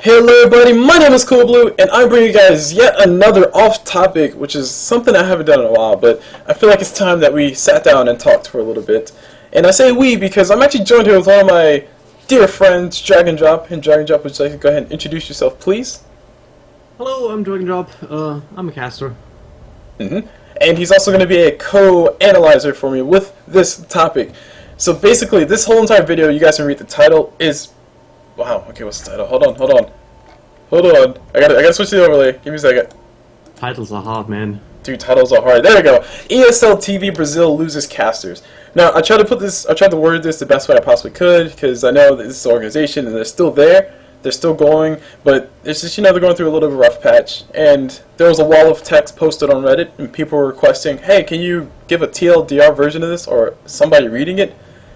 Hello everybody, my name is CulBlu, and I'm bringing you guys yet another off-topic, which is something I haven't done in a while, but I feel like it's time that we sat down and talked for a little bit. And I say we because I'm actually joined here with one of my dear friends, Dragondrop. And Dragondrop, would you like to go ahead and introduce yourself, please? Hello, I'm Dragondrop. I'm a caster. And he's also going to be a co-analyzer for me with this topic. So basically, this whole entire video, you guys can read the title, is... Wow, okay, what's the title? Hold on. I gotta switch the overlay. Give me a second. Titles are hard, man. Dude, titles are hard. There we go. ESL TV Brazil loses casters. Now, I tried to word this the best way I possibly could, because I know that this is an organization and they're still there. They're still going, but it's just, they're going through a little bit of a rough patch. And there was a wall of text posted on Reddit, and people were requesting, hey, can you give a TLDR version of this, or somebody reading it?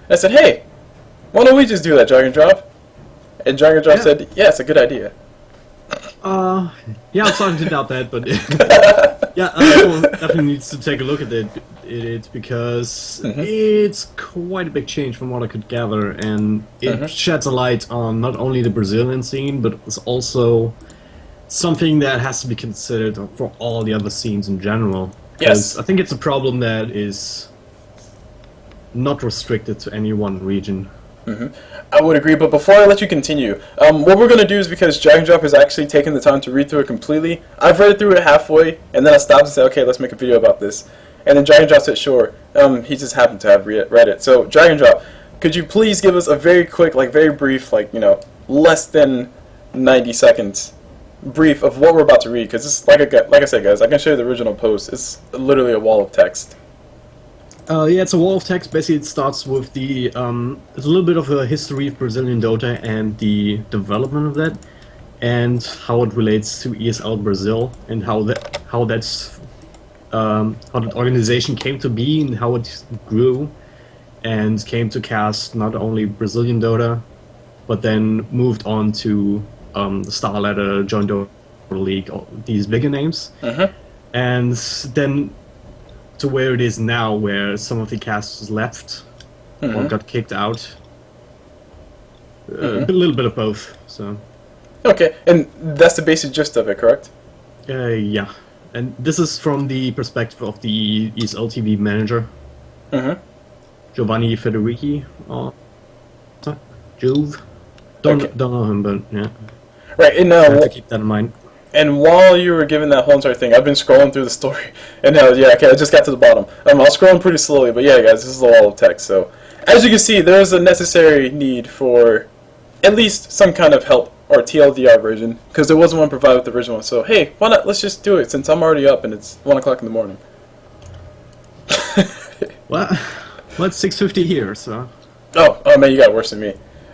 And I said, hey, why don't we just do that, Dragondrop? And Dragondrop said, yeah, it's a good idea. Yeah, I'm starting to doubt that, but yeah, everyone definitely needs to take a look at it because it's quite a big change from what I could gather, and it sheds a light on not only the Brazilian scene, but it's also something that has to be considered for all the other scenes in general. Yes. I think it's a problem that is not restricted to any one region. I would agree, but before I let you continue, what we're going to do is, because Dragondrop has actually taken the time to read through it completely, I've read through it halfway, and then I stopped and said, okay, let's make a video about this. And then Dragondrop said, sure. He just happened to have read it. So, Dragondrop, could you please give us a very quick, very brief, less than 90 seconds brief of what we're about to read? Because, it's like I said, guys, I can show you the original post. It's literally a wall of text. Yeah, it's a wall of text. Basically, it starts with the it's a little bit of a history of Brazilian Dota and the development of that, and how it relates to ESL Brazil, and how that organization came to be and how it grew, and came to cast not only Brazilian Dota, but then moved on to the Star Ladder, Joint Dota League, all these bigger names, and then to where it is now, where some of the casters left or got kicked out. A little bit of both. So. Okay, and that's the basic gist of it, correct? Yeah, and this is from the perspective of the ESL TV manager, Giovanni Federci, or JooW. Don't know him, but yeah. Right, and I have to keep that in mind. And while you were giving that whole entire thing, I've been scrolling through the story, and now, I just got to the bottom. I was scrolling pretty slowly, but yeah, guys, this is a wall of text. So, as you can see, there is a necessary need for at least some kind of help or TLDR version, because there wasn't one provided with the original. So, hey, why not? Let's just do it since I'm already up and it's 1 o'clock in the morning. Well, it's 6:50 here, so. Oh man, you got worse than me.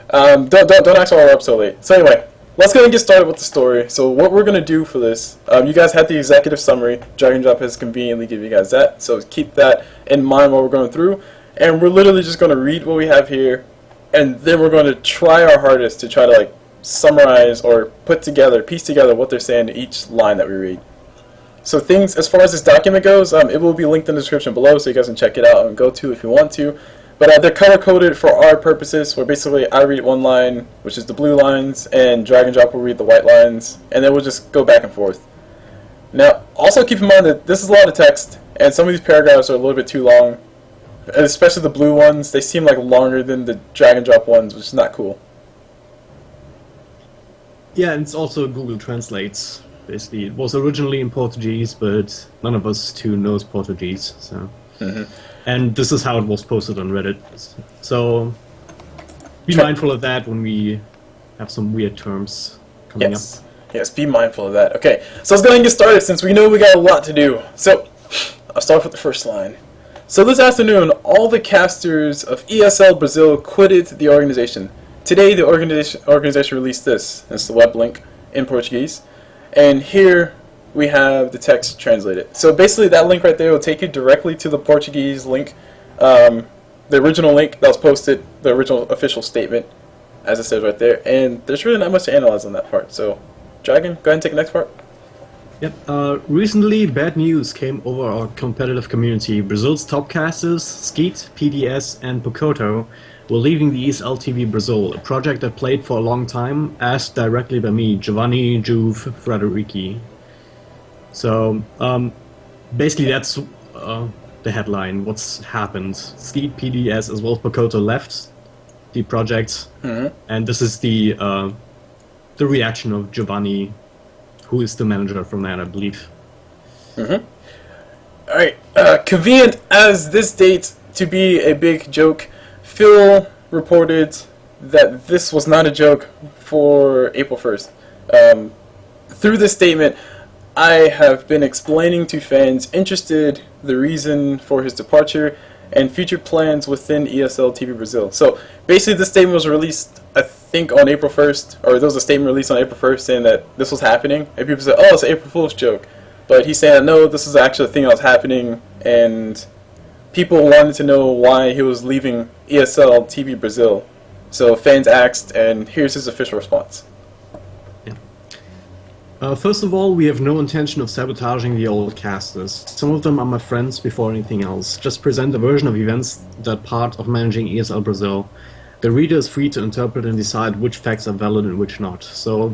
Don't ask why we're up so late. So anyway. Let's go and get started with the story. So what we're going to do for this, you guys had the executive summary. Dragondrop has conveniently given you guys that. So keep that in mind while we're going through. And we're literally just going to read what we have here. And then we're going to try our hardest to try to summarize or piece together what they're saying to each line that we read. So things, as far as this document goes, it will be linked in the description below so you guys can check it out and go to if you want to. But they're color-coded for our purposes, where basically I read one line, which is the blue lines, and Dragondrop will read the white lines, and then we'll just go back and forth. Now, also keep in mind that this is a lot of text, and some of these paragraphs are a little bit too long, and especially the blue ones. They seem longer than the Dragondrop ones, which is not cool. Yeah, and it's also Google Translates. Basically, it was originally in Portuguese, but none of us two knows Portuguese, so... And this is how it was posted on Reddit. So be mindful of that when we have some weird terms coming up. Yes, be mindful of that. Okay, so let's go ahead and get started since we know we got a lot to do. So I'll start with the first line. So this afternoon, all the casters of ESL Brazil quitted the organization. Today, the organization released this. It's the web link in Portuguese. And here we have the text translated. So basically that link right there will take you directly to the Portuguese link, the original link that was posted, the original official statement, as it says right there. And there's really not much to analyze on that part. So, Dragon, go ahead and take the next part. Yep. Recently, bad news came over our competitive community. Brazil's top casters, Skeet, PDS, and Pocoto we're leaving the ESL TV Brazil, a project that played for a long time, asked directly by me, Giovanni, JooW, Federci. So, basically that's the headline, what's happened. Skeet, PDS, as well as Pakoto left the project, and this is the reaction of Giovanni, who is the manager from that, I believe. Alright, convenient as this date to be a big joke, Phil reported that this was not a joke for April 1st. Through this statement, I have been explaining to fans interested the reason for his departure and future plans within ESL TV Brazil. So basically this statement was released, I think, on April 1st, or there was a statement released on April 1st saying that this was happening, and people said, oh, it's an April Fool's joke. But he's saying, no, this is actually a thing that was happening, and people wanted to know why he was leaving ESL TV Brazil. So fans asked, and here's his official response. First of all, we have no intention of sabotaging the old casters. Some of them are my friends before anything else. Just present a version of events that part of managing ESL Brazil. The reader is free to interpret and decide which facts are valid and which not. So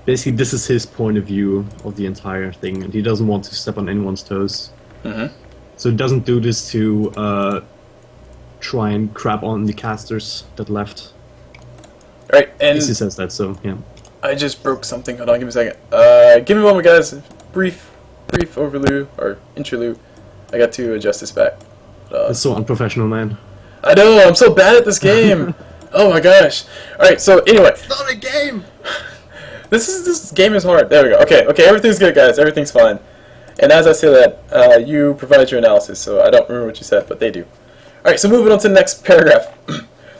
basically this is his point of view of the entire thing, and he doesn't want to step on anyone's toes. So he doesn't do this to try and crap on the casters that left. Alright, and he says that, so yeah. I just broke something. Hold on, give me a second. Give me a moment, guys. Brief overview or interlude. I got to adjust this back. It's so unprofessional, man. I know. I'm so bad at this game. Oh my gosh. All right. So anyway, it's not a game. This game is hard. There we go. Okay. Everything's good, guys. Everything's fine. And as I say that, you provide your analysis. So I don't remember what you said, but they do. All right. So moving on to the next paragraph.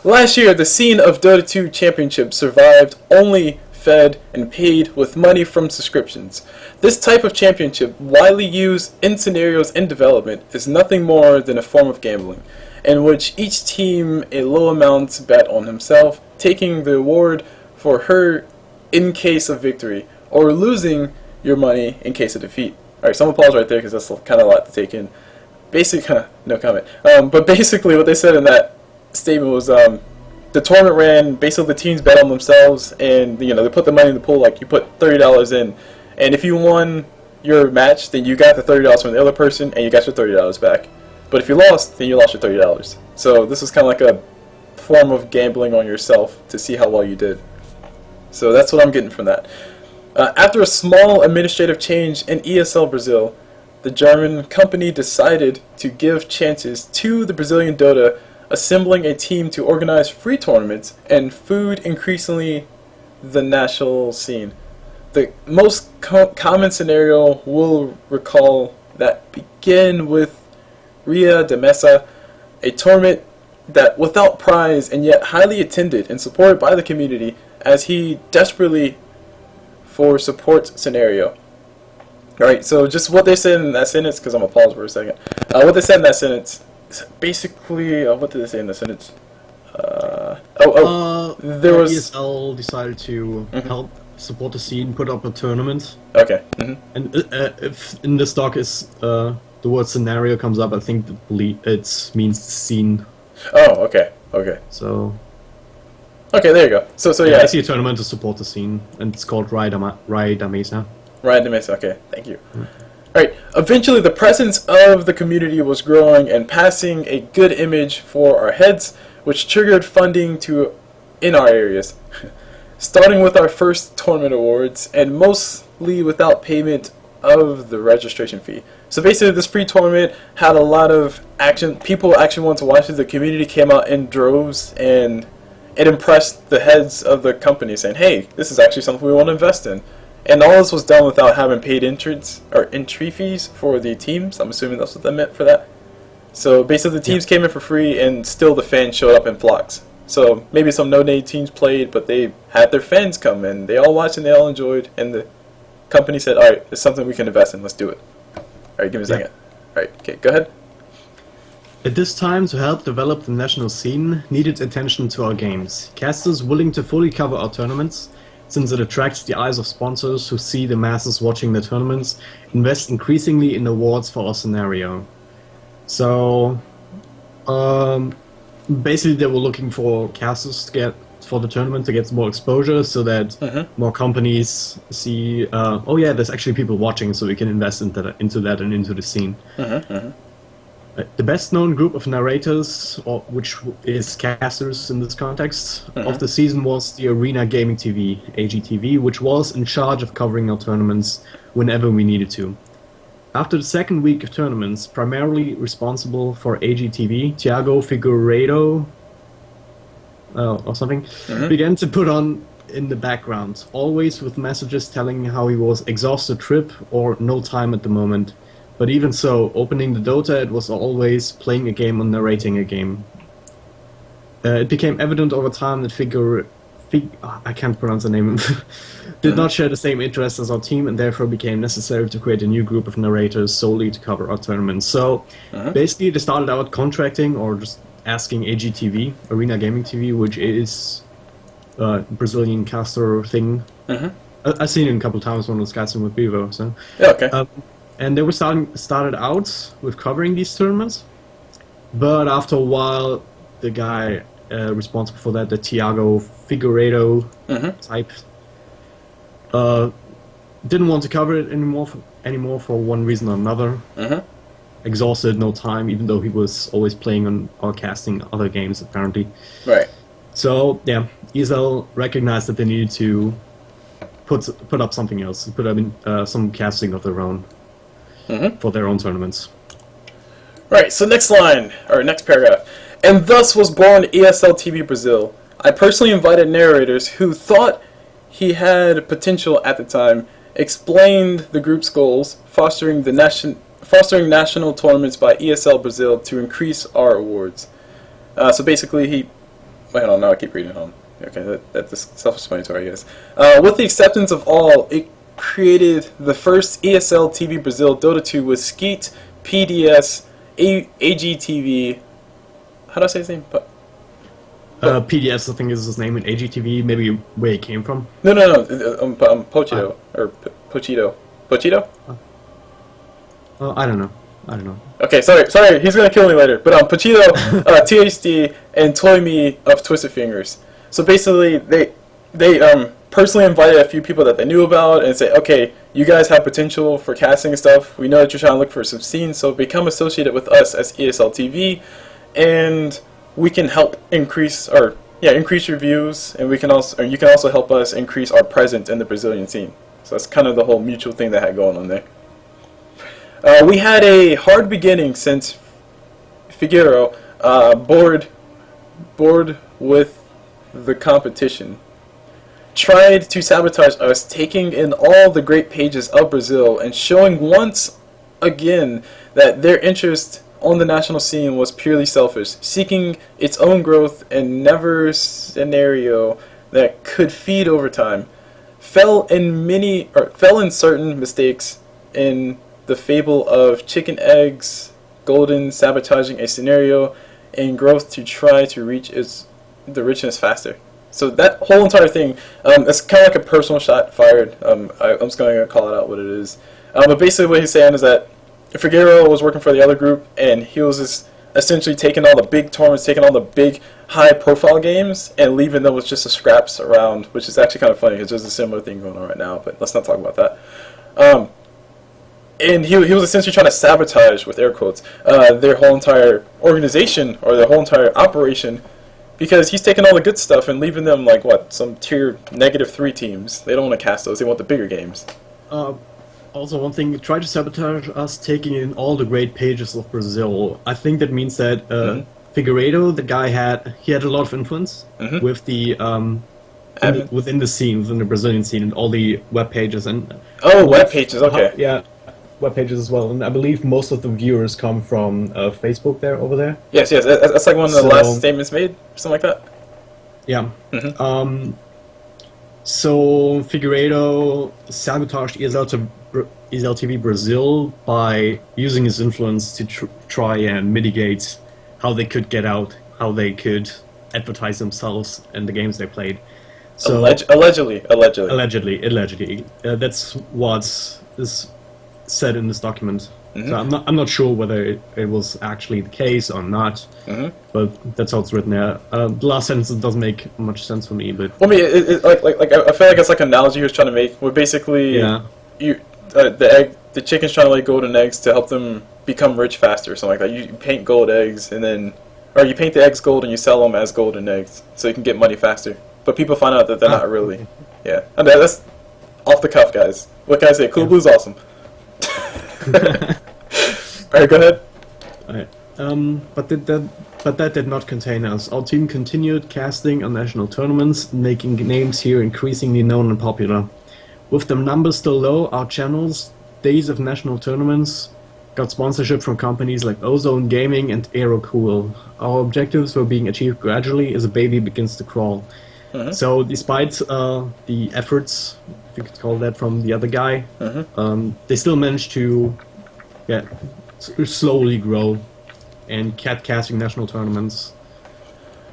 Last year, the scene of Dota 2 Championship survived only fed and paid with money from subscriptions. This type of championship, widely used in scenarios in development, is nothing more than a form of gambling, in which each team a low amount bet on himself, taking the award for her in case of victory, or losing your money in case of defeat. Alright, some applause right there because that's kind of a lot to take in. Basically, no comment. But basically what they said in that statement was, the tournament ran, basically the teams bet on themselves, and they put the money in the pool, like you put $30 in, and if you won your match, then you got the $30 from the other person, and you got your $30 back. But if you lost, then you lost your $30. So this is kind of like a form of gambling on yourself to see how well you did. So that's what I'm getting from that. After a small administrative change in ESL Brazil, the German company decided to give chances to the Brazilian Dota, assembling a team to organize free tournaments and food increasingly the national scene. The most common scenario we'll recall that began with Ria de Mesa, a tournament that without prize and yet highly attended and supported by the community as he desperately for support scenario. Alright, so just what they said in that sentence, because I'm going to pause for a second. What they said in that sentence, basically, what did they say in the sentence? There was ESL decided to help support the scene, put up a tournament. Okay. And if in this doc is the word scenario comes up, I think it means scene. Oh, okay. Okay. So. Okay, there you go. So yeah. I see a tournament to support the scene, and it's called Rai da Mesa. Rai da Mesa. Okay, thank you. Alright, eventually the presence of the community was growing and passing a good image for our heads, which triggered funding in our areas. Starting with our first tournament awards, and mostly without payment of the registration fee. So basically this free tournament had a lot of action. People actually wanted to watch it. The community came out in droves, and it impressed the heads of the company saying, hey, this is actually something we want to invest in. And all this was done without having paid entry fees for the teams. I'm assuming that's what they meant for that. So basically the teams came in for free, and still the fans showed up in flocks. So maybe some no-name teams played, but they had their fans come in. They all watched and they all enjoyed, and the company said, alright, it's something we can invest in, let's do it. Alright, give me a second. Alright, okay, go ahead. At this time, to help develop the national scene, needed attention to our games. Casters willing to fully cover our tournaments, since it attracts the eyes of sponsors who see the masses watching the tournaments, invest increasingly in awards for our scenario. So, Basically, they were looking for casters to get for the tournament to get more exposure, so that more companies see, oh yeah, there's actually people watching, so we can invest into that and into the scene. The best known group of narrators, which is casters in this context, of the season was the Arena Gaming TV, AGTV, which was in charge of covering our tournaments whenever we needed to. After the second week of tournaments, primarily responsible for AGTV, Thiago Figueiredo, or something, began to put on in the background, always with messages telling how he was exhausted trip or no time at the moment. But even so, opening the Dota, it was always playing a game or narrating a game. It became evident over time that I can't pronounce the name, did not share the same interests as our team, and therefore became necessary to create a new group of narrators solely to cover our tournaments. So basically they started out contracting or just asking AGTV, Arena Gaming TV, which is a Brazilian caster thing. I've seen it a couple of times when I was casting with Bevo. So yeah, okay. And they were started out with covering these tournaments, but after a while, the guy responsible for that, the Thiago Figueiredo type, didn't want to cover it anymore for one reason or another. Exhausted, no time, even though he was always playing on or casting other games apparently. Right. So yeah, ESL recognized that they needed to put up something else, put up in, some casting of their own. For their own tournaments. Right, so next line, or next paragraph. And thus was born ESL TV Brazil. I personally invited narrators who thought he had potential at the time, explained the group's goals, fostering national tournaments by ESL Brazil to increase our awards. So basically I don't know, I keep reading on. Okay, that's self-explanatory, I guess. With the acceptance of all, it created the first ESL TV Brazil Dota 2 with Skeet, PDS, AGTV. How do I say his name? PDS, I think is his name, and AGTV, maybe where he came from. No. Pochito or Pochito. Pochito? I don't know. Okay, sorry, he's gonna kill me later. But Pochito, THD, and Toy of Twisted Fingers. So basically, they personally invited a few people that they knew about and say, okay, you guys have potential for casting and stuff. We know that you're trying to look for some scenes, so become associated with us as ESL TV, and we can help increase your views, and you can also help us increase our presence in the Brazilian scene. So that's kind of the whole mutual thing they had going on there. We had a hard beginning since Figueiro bored with the competition, tried to sabotage us, taking in all the great pages of Brazil and showing once again that their interest on the national scene was purely selfish, seeking its own growth and never scenario that could feed over time. Fell in certain mistakes in the fable of chicken eggs, golden sabotaging a scenario and growth to try to reach the richness faster. So that whole entire thing, it's kind of like a personal shot fired. I'm just going to call it out what it is. But basically what he's saying is that Figueiro was working for the other group, and he was just essentially taking all the big tournaments, taking all the big high-profile games, and leaving them with just the scraps around, which is actually kind of funny because there's a similar thing going on right now, but let's not talk about that. And he was essentially trying to sabotage, with air quotes, their whole entire organization or their whole entire operation, because he's taking all the good stuff and leaving them like some tier -3 teams. They don't want to cast those; they want the bigger games. Also, one thing, try to sabotage us taking in all the great pages of Brazil. I think that means that Figueiredo, the guy had a lot of influence with the within the scene, within the Brazilian scene, and all the web pages and web pages. Okay, yeah. Web pages as well, and I believe most of the viewers come from Facebook over there. Yes, that's like one of the last statements made, something like that. Yeah. So Figueiredo sabotaged ESL TV Brazil by using his influence to try and mitigate how they could get out, how they could advertise themselves and the games they played. So allegedly. That's what is said in this document. So I'm not sure whether it was actually the case or not, but that's how it's written there. The last sentence doesn't make much sense for me, but Well, I mean, like I feel like it's like an analogy he was trying to make, where basically the chicken's trying to lay golden eggs to help them become rich faster or something like that. You paint gold eggs and then, or you paint the eggs gold and you sell them as golden eggs so you can get money faster. But people find out that they're not really. Yeah, and that's off the cuff, guys. What can I say? CulBlu's awesome. Alright, go ahead. Alright. But that did not contain us. Our team continued casting on national tournaments, making names here increasingly known and popular. With the numbers still low, our channels, days of national tournaments, got sponsorship from companies like Ozone Gaming and AeroCool. Our objectives were being achieved gradually as a baby begins to crawl. So despite the efforts, if you could call that, from the other guy, they still managed to slowly grow and kept casting national tournaments,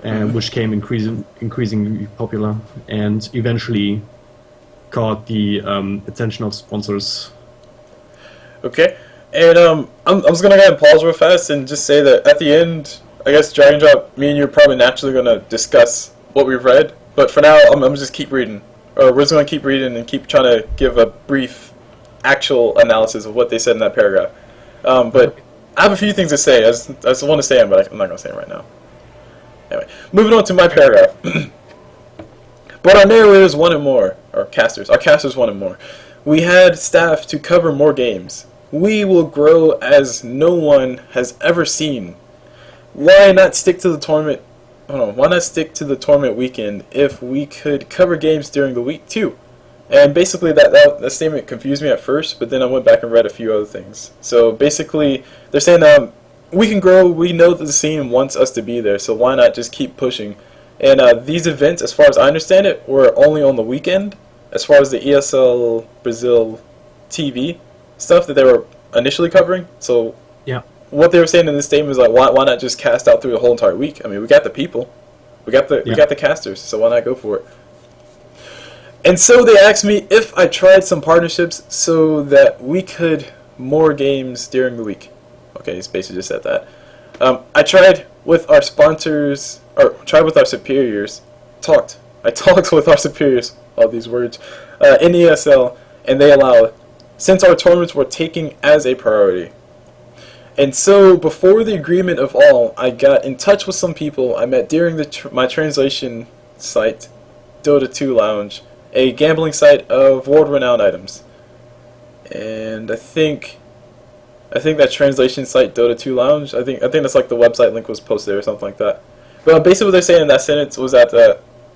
which came increasingly popular and eventually caught the attention of sponsors. Okay, and I'm just gonna go ahead and pause real fast and just say that at the end, I guess dragondrop, me and you are probably naturally gonna discuss what we've read, but for now, I'm just keep reading, or we're just gonna keep reading and keep trying to give a brief, actual analysis of what they said in that paragraph. But I have a few things to say. I just want to say them, but I'm not gonna say them right now. Anyway, moving on to my paragraph. But our narrators wanted more, our casters wanted more. We had staff to cover more games. We will grow as no one has ever seen. Why not stick to the tournament? Why not stick to the tournament weekend if we could cover games during the week too? And basically that statement confused me at first, but then I went back and read a few other things. So basically, they're saying we can grow. We know that the scene wants us to be there, so why not just keep pushing? And these events, as far as I understand it, were only on the weekend. As far as the ESL Brazil TV stuff that they were initially covering. So yeah, what they were saying in this statement is like, why not just cast out through the whole entire week? I mean, we got the people, we got the casters, so why not go for it? And so they asked me if I tried some partnerships so that we could more games during the week. Okay, he's basically just said that. I tried with our sponsors, or tried with our superiors. I talked with our superiors, all these words, in ESL, and they allowed, since our tournaments were taken as a priority. And so, before the agreement of all, I got in touch with some people I met during my translation site, Dota 2 Lounge, a gambling site of world-renowned items. And I think that translation site, Dota 2 Lounge, I think that's like the website link was posted or something like that. But basically what they're saying in that sentence was that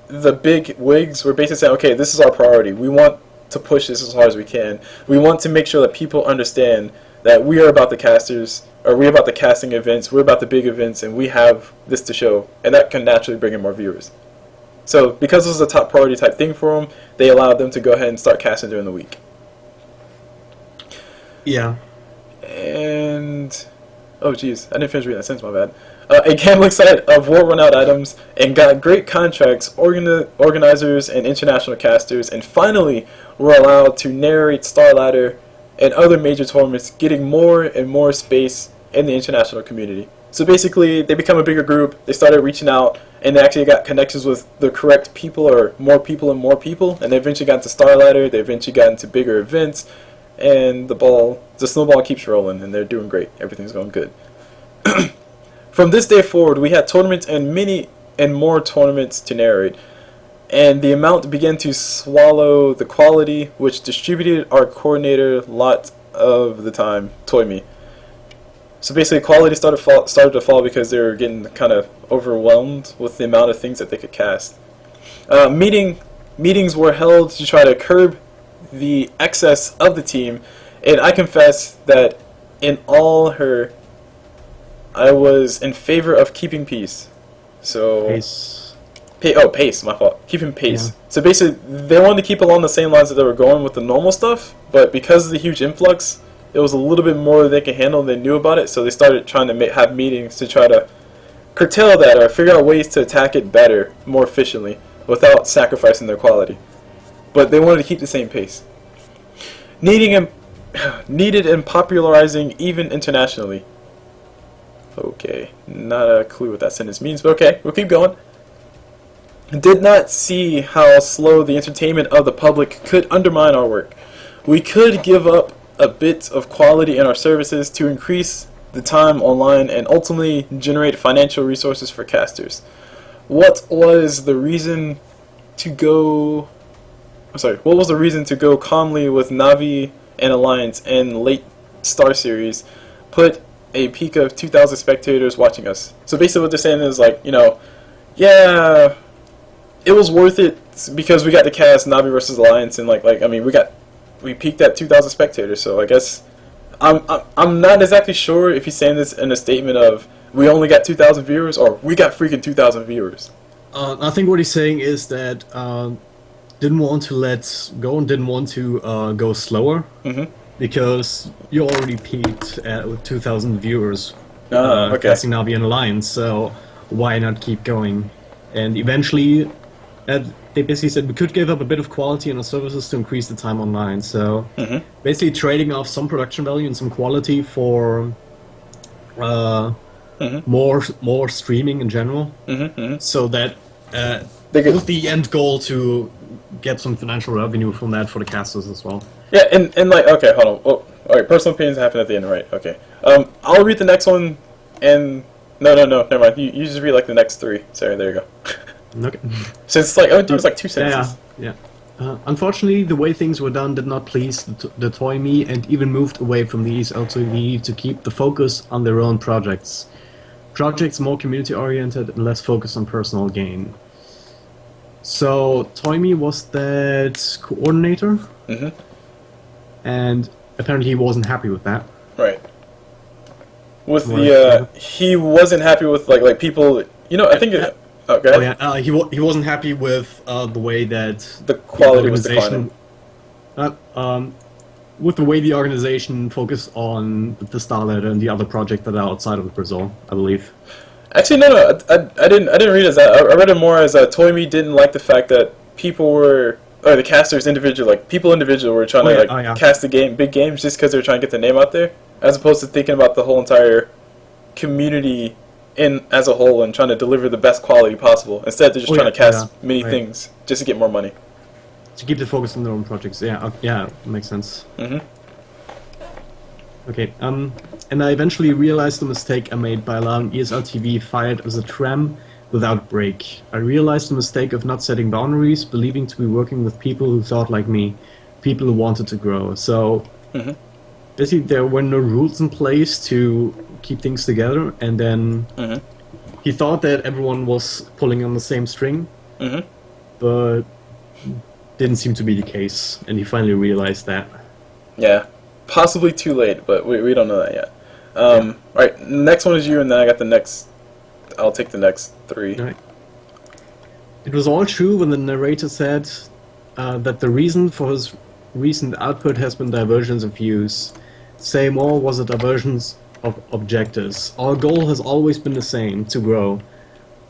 the big wigs were basically saying, okay, this is our priority. We want to push this as hard as we can. We want to make sure that people understand that we are about the casters, or we're about the casting events, we're about the big events, and we have this to show. And that can naturally bring in more viewers. So because this was a top priority type thing for them, they allowed them to go ahead and start casting during the week. Yeah. And oh geez, I didn't finish reading that sentence, my bad. A gambling site of world-renowned items, and got great contracts, organizers and international casters, and finally were allowed to narrate Star Ladder and other major tournaments, getting more and more space in the international community. So basically, they become a bigger group, they started reaching out, and they actually got connections with the correct people, or more people, and they eventually got into Star Ladder, they eventually got into bigger events, and the snowball keeps rolling, and they're doing great. Everything's going good. From this day forward, we had tournaments and many and more tournaments to narrate, and the amount began to swallow the quality, which distributed our coordinator lot of the time, Toy-Me. So basically, quality started to fall because they were getting kind of overwhelmed with the amount of things that they could cast. Meetings were held to try to curb the excess of the team, and I confess that in all her, I was in favor of keeping peace. So Pace. Pace, my fault. Keeping pace. Yeah. So basically, they wanted to keep along the same lines that they were going with the normal stuff, but because of the huge influx, it was a little bit more they could handle than they knew about it, so they started trying to have meetings to try to curtail that or figure out ways to attack it better, more efficiently, without sacrificing their quality. But they wanted to keep the same pace. Needing needed in popularizing even internationally. Okay, not a clue what that sentence means, but okay, we'll keep going. Did not see how slow the entertainment of the public could undermine our work. We could give up a bit of quality in our services to increase the time online and ultimately generate financial resources for casters. What was the reason to go... What was the reason to go calmly with Navi and Alliance and late Star Series? Put a peak of 2,000 spectators watching us. So basically what they're saying is like, you know, yeah, it was worth it because we got to cast Navi versus Alliance, and like I mean we peaked at 2,000 spectators. So I guess I'm not exactly sure if he's saying this in a statement of we only got 2,000 viewers or we got freaking 2,000 viewers. I think what he's saying is that didn't want to let go and didn't want to go slower. Mm-hmm. Because you already peaked at 2,000 viewers okay. casting Navi and Alliance, so why not keep going? And eventually, they basically said we could give up a bit of quality in our services to increase the time online. So basically trading off some production value and some quality for more streaming in general. So that with the end goal to get some financial revenue from that for the casters as well. Yeah, and like, okay, hold on. Oh, alright, personal opinions happen at the end, right? Okay. I'll read the next one, and... No, never mind. You just read, like, the next three. Sorry, there you go. Okay. So it's like, oh, dude, it's like 2 sentences. Yeah. Unfortunately, the way things were done did not please the Toy Me, and even moved away from the ESL to keep the focus on their own projects. Projects more community-oriented and less focused on personal gain. So, Toy Me was that coordinator? And apparently he wasn't happy with that. Right. With the he wasn't happy with like people. You know, I think. Go ahead. He wasn't happy with the way that the quality was declining. With the way the organization focused on the Starlet and the other project that are outside of Brazil, I believe. Actually, no. I didn't read it as that. I read it more as Toy Me didn't like the fact that people were. Or the casters individual, like people individual were trying to cast the big games just because they were trying to get the name out there, as opposed to thinking about the whole entire community as a whole and trying to deliver the best quality possible. Instead, they're just trying to cast many things just to get more money. To keep the focus on their own projects, yeah, makes sense. Okay, and I eventually realized the mistake I made by allowing ESL TV fired as a tram without break. I realized the mistake of not setting boundaries, believing to be working with people who thought like me, people who wanted to grow. So basically there were no rules in place to keep things together, and then he thought that everyone was pulling on the same string, but didn't seem to be the case, and he finally realized that. Yeah, possibly too late, but we don't know that yet. Alright, next one is you, and then I got the next... I'll take the next 3. Right. It was all true when the narrator said that the reason for his recent output has been divergence of views. Say more was a divergence of objectives. Our goal has always been the same, to grow.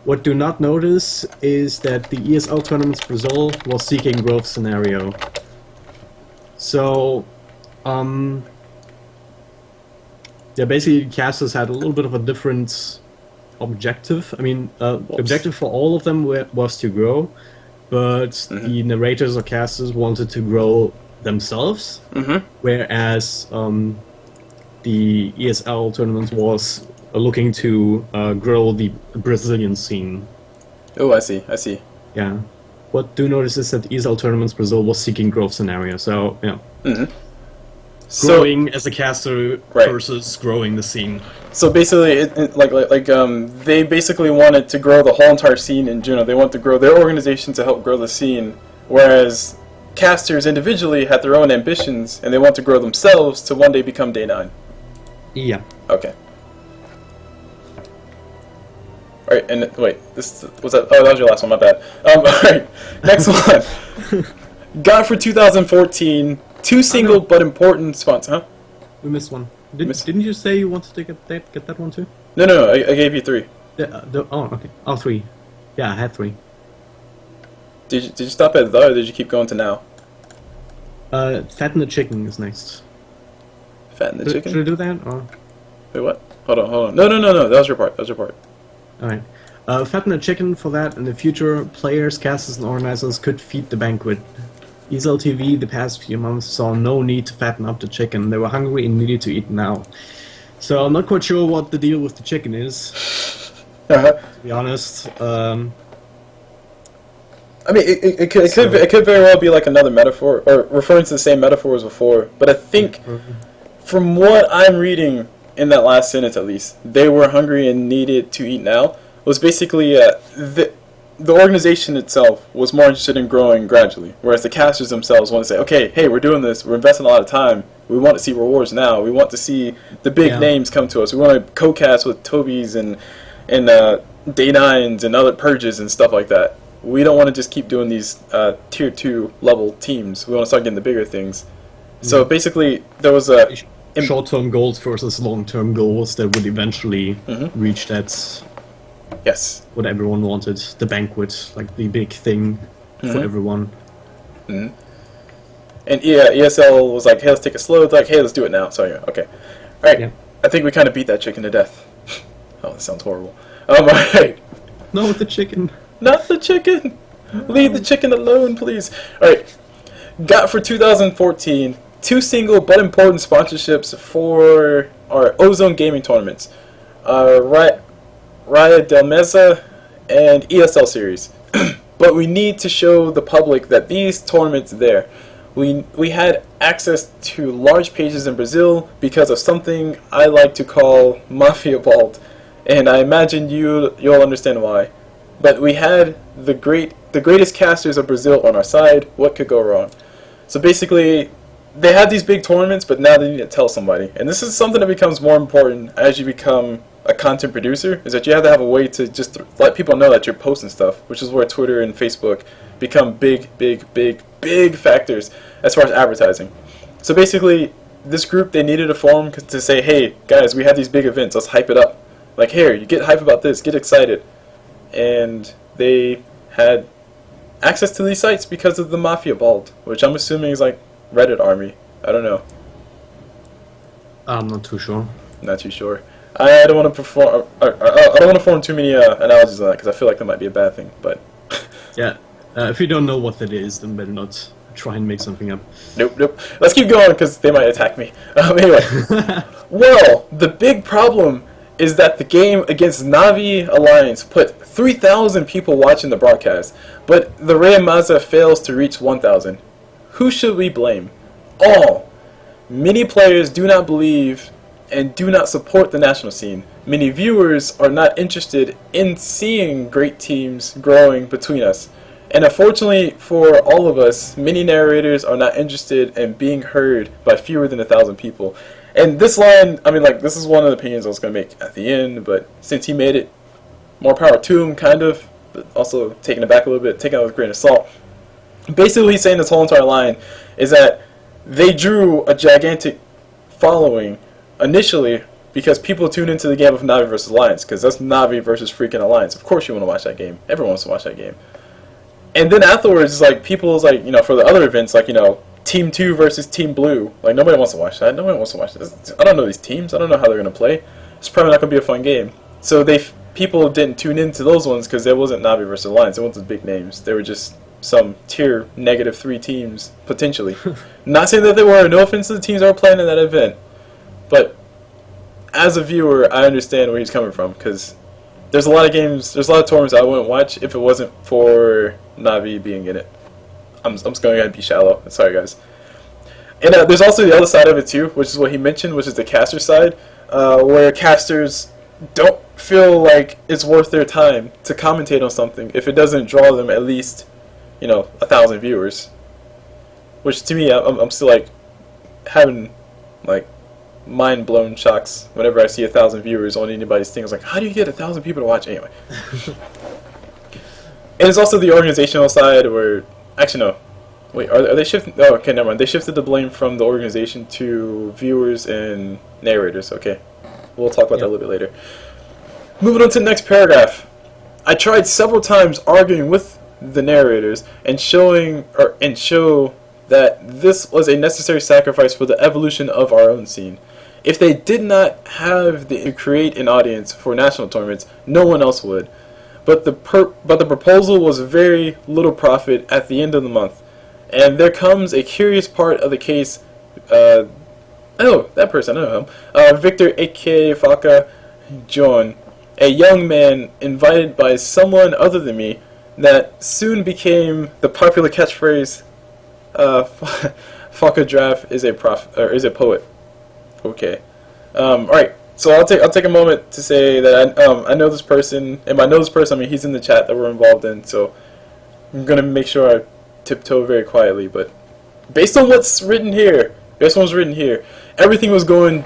What do not notice is that the ESL Tournaments Brazil was seeking growth scenario. So, yeah, basically casters had a little bit of a different objective. I mean, objective for all of them was to grow, but the narrators or casters wanted to grow themselves, whereas the ESL tournament was looking to grow the Brazilian scene. Oh, I see. Yeah. What do notice is that ESL Tournaments Brazil was seeking growth scenario, so, yeah. Growing as a caster versus growing the scene. So basically, they basically wanted to grow the whole entire scene in general. They want to grow their organization to help grow the scene, whereas casters individually had their own ambitions, and they want to grow themselves to one day become Day 9. Yeah. Okay. Alright, and wait, this was that? Oh, that was your last one. My bad. Alright, next one. Got for 2014. 2 single but important spots, huh? We missed one. Didn't you say you wanted to get that one too? No. I gave you 3. Oh, okay. Oh, 3. Yeah, I had 3. Did you stop at the, or did you keep going to now? Fat and the chicken is next. Fatten the chicken? Should I do that? Or? Wait, what? Hold on. No. That was your part. Alright. Fatten a chicken for that. In the future, players, casters, and organizers could feed the banquet. ESL TV the past few months saw no need to fatten up the chicken. They were hungry and needed to eat now. So I'm not quite sure what the deal with the chicken is. To be honest. I mean, it could very well be like another metaphor, or referring to the same metaphor as before. But I think, from what I'm reading in that last sentence at least, they were hungry and needed to eat now, was basically the organization itself was more interested in growing gradually, whereas the casters themselves want to say, okay, hey, we're doing this, we're investing a lot of time, we want to see rewards now, we want to see the big names come to us, we want to co-cast with Toby's and Day9s and other Purges and stuff like that. We don't want to just keep doing these tier 2 level teams, we want to start getting the bigger things. So basically, there was a... short-term goals versus long-term goals that would eventually reach that... Yes. What everyone wanted, the banquet, like the big thing for everyone. And ESL was like, hey, let's take it slow. It's like, hey, let's do it now. So yeah, okay. Alright, I think we kind of beat that chicken to death. Oh, that sounds horrible. Alright. No, the chicken. Not the chicken! Leave the chicken alone, please. Alright. Got for 2014, 2 single but important sponsorships for our Ozone Gaming tournaments. Raya del Mesa and ESL series. But we need to show the public that these tournaments there. We had access to large pages in Brazil because of something I like to call Mafia Vault, and I imagine you'll understand why. But we had the greatest casters of Brazil on our side. What could go wrong? So basically, they had these big tournaments, but now they need to tell somebody. And this is something that becomes more important as you become a content producer, is that you have to have a way to just let people know that you're posting stuff, which is where Twitter and Facebook become big factors as far as advertising. So basically, this group, they needed a forum to say, hey, guys, we have these big events, let's hype it up. Like, here, you get hype about this, get excited. And they had access to these sites because of the Mafia Vault, which I'm assuming is like Reddit army. I don't know. I'm not too sure. Not too sure. I don't want to perform. I don't want to form too many analogies on that because I feel like that might be a bad thing. But yeah, if you don't know what that is, then better not try and make something up. Nope. Let's keep going because they might attack me. Anyway, well, the big problem is that the game against Navi Alliance put 3,000 people watching the broadcast, but the Rey Maza fails to reach 1,000. Who should we blame? All. Many players do not believe and do not support the national scene. Many viewers are not interested in seeing great teams growing between us. And unfortunately for all of us, many narrators are not interested in being heard by fewer than 1,000 people. And this line, I mean, like, this is one of the opinions I was going to make at the end, but since he made it, more power to him, kind of, but also taking it back a little bit, taking it with a grain of salt. Basically, he's saying this whole entire line is that they drew a gigantic following initially because people tune into the game of Navi versus Alliance, because that's Navi versus freaking Alliance. Of course you want to watch that game. Everyone wants to watch that game. And then afterwards, like, people's, like, you know, for the other events, like, you know, Team 2 versus Team Blue. Like, nobody wants to watch that. Nobody wants to watch this. I don't know these teams. I don't know how they're going to play. It's probably not going to be a fun game. So people didn't tune into those ones because there wasn't Navi versus Alliance. It wasn't big names. They were just some tier -3 teams, potentially. Not saying that they were. No offense to the teams that were playing in that event. But as a viewer, I understand where he's coming from, because there's a lot of games, there's a lot of tournaments I wouldn't watch if it wasn't for Navi being in it. I'm just going to be shallow. Sorry, guys. And there's also the other side of it too, which is what he mentioned, which is the caster side, where casters don't feel like it's worth their time to commentate on something if it doesn't draw them at least, you know, 1,000 viewers. Which to me, I'm still like having like mind-blown shocks whenever I see 1,000 viewers on anybody's thing. I was like, how do you get 1,000 people to watch anyway? And it's also the organizational side where, actually no, wait, are they shifting? Oh, okay, never mind. They shifted the blame from the organization to viewers and narrators. Okay, we'll talk about that a little bit later. Moving on to the next paragraph. I tried several times arguing with the narrators and show that this was a necessary sacrifice for the evolution of our own scene. If they did not have the create an audience for national tournaments, no one else would. But the proposal was very little profit at the end of the month. And there comes a curious part of the case. Oh, that person, I know him. Victor A.K. Faka John, a young man invited by someone other than me, that soon became the popular catchphrase, Faka Draft is a poet. Okay. Alright, so I'll take a moment to say that I know this person, and by know this person, I mean he's in the chat that we're involved in, so I'm going to make sure I tiptoe very quietly, but based on what's written here, everything was going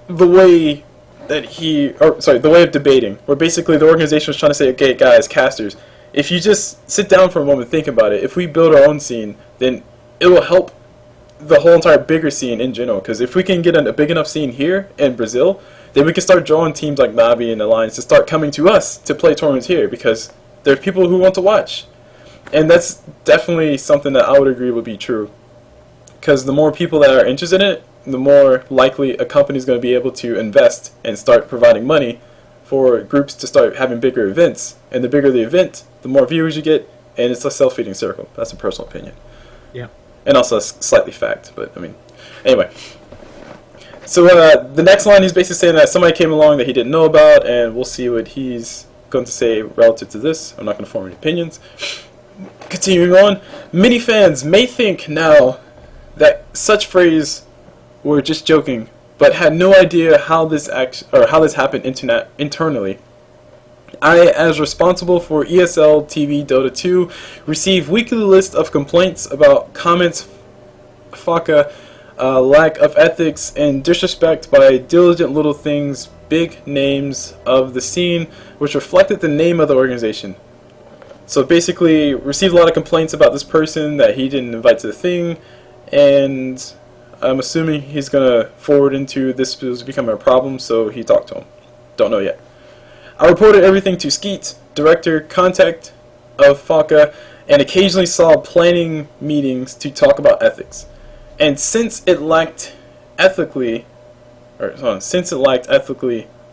the way that the way of debating, where basically the organization was trying to say, okay guys, casters, if you just sit down for a moment and think about it, if we build our own scene, then it will help the whole entire bigger scene in general, because if we can get a big enough scene here in Brazil, then we can start drawing teams like Navi and Alliance to start coming to us to play tournaments here, because there's people who want to watch. And that's definitely something that I would agree would be true. Because the more people that are interested in it, the more likely a company is going to be able to invest and start providing money for groups to start having bigger events. And the bigger the event, the more viewers you get, and it's a self-feeding circle. That's a personal opinion. Yeah. And also slightly fact, but I mean, anyway. So the next line, he's basically saying that somebody came along that he didn't know about, and we'll see what he's going to say relative to this. I'm not going to form any opinions. Continuing on, many fans may think now that such phrase were just joking, but had no idea how this happened internally. I, as responsible for ESL TV Dota 2, receive weekly list of complaints about comments, Faka, lack of ethics, and disrespect by diligent little things, big names of the scene, which reflected the name of the organization. So basically, received a lot of complaints about this person that he didn't invite to the thing, and I'm assuming he's going to forward into this was becoming a problem, so he talked to him. Don't know yet. I reported everything to Skeet, director contact of Faka, and occasionally saw planning meetings to talk about ethics. And since it lacked ethically,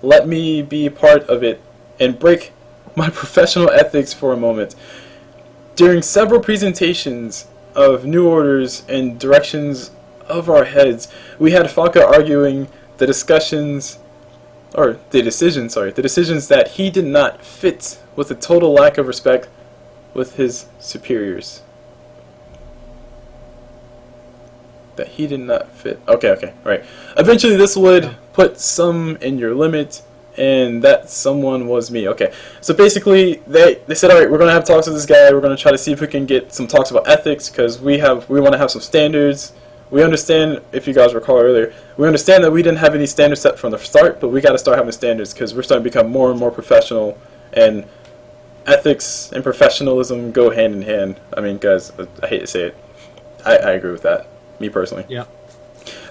let me be part of it and break my professional ethics for a moment. During several presentations of new orders and directions of our heads, we had Faka arguing the decisions that he did not fit with a total lack of respect with his superiors. That he did not fit. Okay, right. Eventually this would put some in your limit, and that someone was me. Okay, so basically they said, alright, we're going to have talks with this guy, we're going to try to see if we can get some talks about ethics, because we want to have some standards. We understand, if you guys recall earlier, we understand that we didn't have any standards set from the start, but we got to start having standards because we're starting to become more and more professional, and ethics and professionalism go hand in hand. I mean, guys, I hate to say it. I agree with that, me personally. Yeah.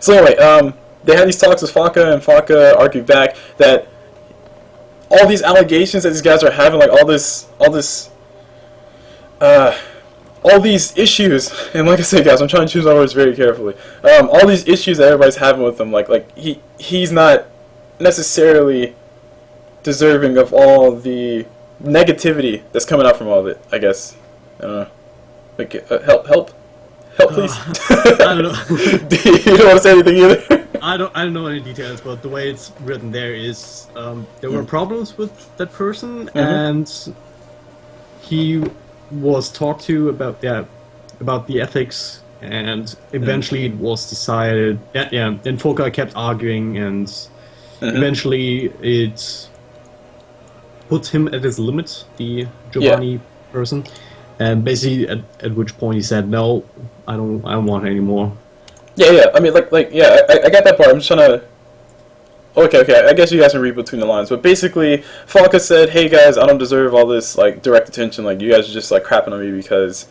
So anyway, they had these talks with Faka, and Faka argued back that all these allegations that these guys are having, like all these issues, and like I said, guys, I'm trying to choose my words very carefully. All these issues that everybody's having with him, like he's not necessarily deserving of all the negativity that's coming out from all of it, I guess. I don't know. Like, help, please. I don't know. You don't want to say anything either? I don't know any details, but the way it's written there is there were problems with that person, and he was talked to about the ethics, and eventually it was decided. And Foka kept arguing, and eventually it put him at his limit, the Giovanni person, and basically at which point he said, no, I don't want it anymore. Yeah. I mean, I got that part. I'm just trying to. Okay. I guess you guys can read between the lines, but basically, Falca said, "Hey guys, I don't deserve all this like direct attention. Like you guys are just like crapping on me because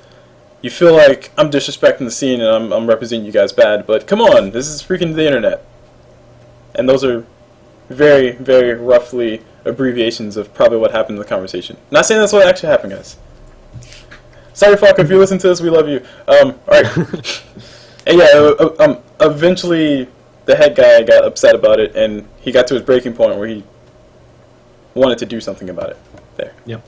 you feel like I'm disrespecting the scene and I'm representing you guys bad. But come on, this is freaking the internet." And those are very, very roughly abbreviations of probably what happened in the conversation. Not saying that's what actually happened, guys. Sorry, Falca, if you listen to this, we love you. All right. And eventually the head guy got upset about it, and he got to his breaking point where he wanted to do something about it. There. Yep.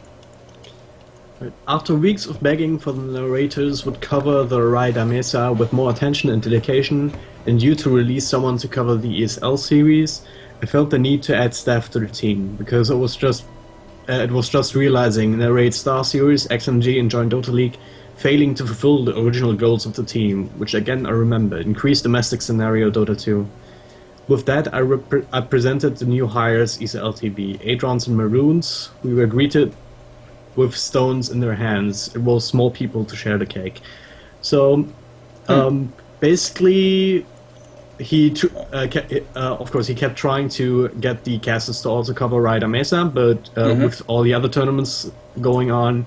Right. After weeks of begging for the narrators would cover the Rai Mesa with more attention and dedication, and due to release someone to cover the ESL series, I felt the need to add staff to the team, because it was just realizing Narrate Star Series, XMG, and Join Dota League failing to fulfill the original goals of the team, which again I remember, increased domestic scenario Dota 2. With that, I presented the new hires ESL TV, Adrons and Maroons. We were greeted with stones in their hands. It was small people to share the cake. So, basically, of course, he kept trying to get the casters to also cover Rai Mesa, but with all the other tournaments going on,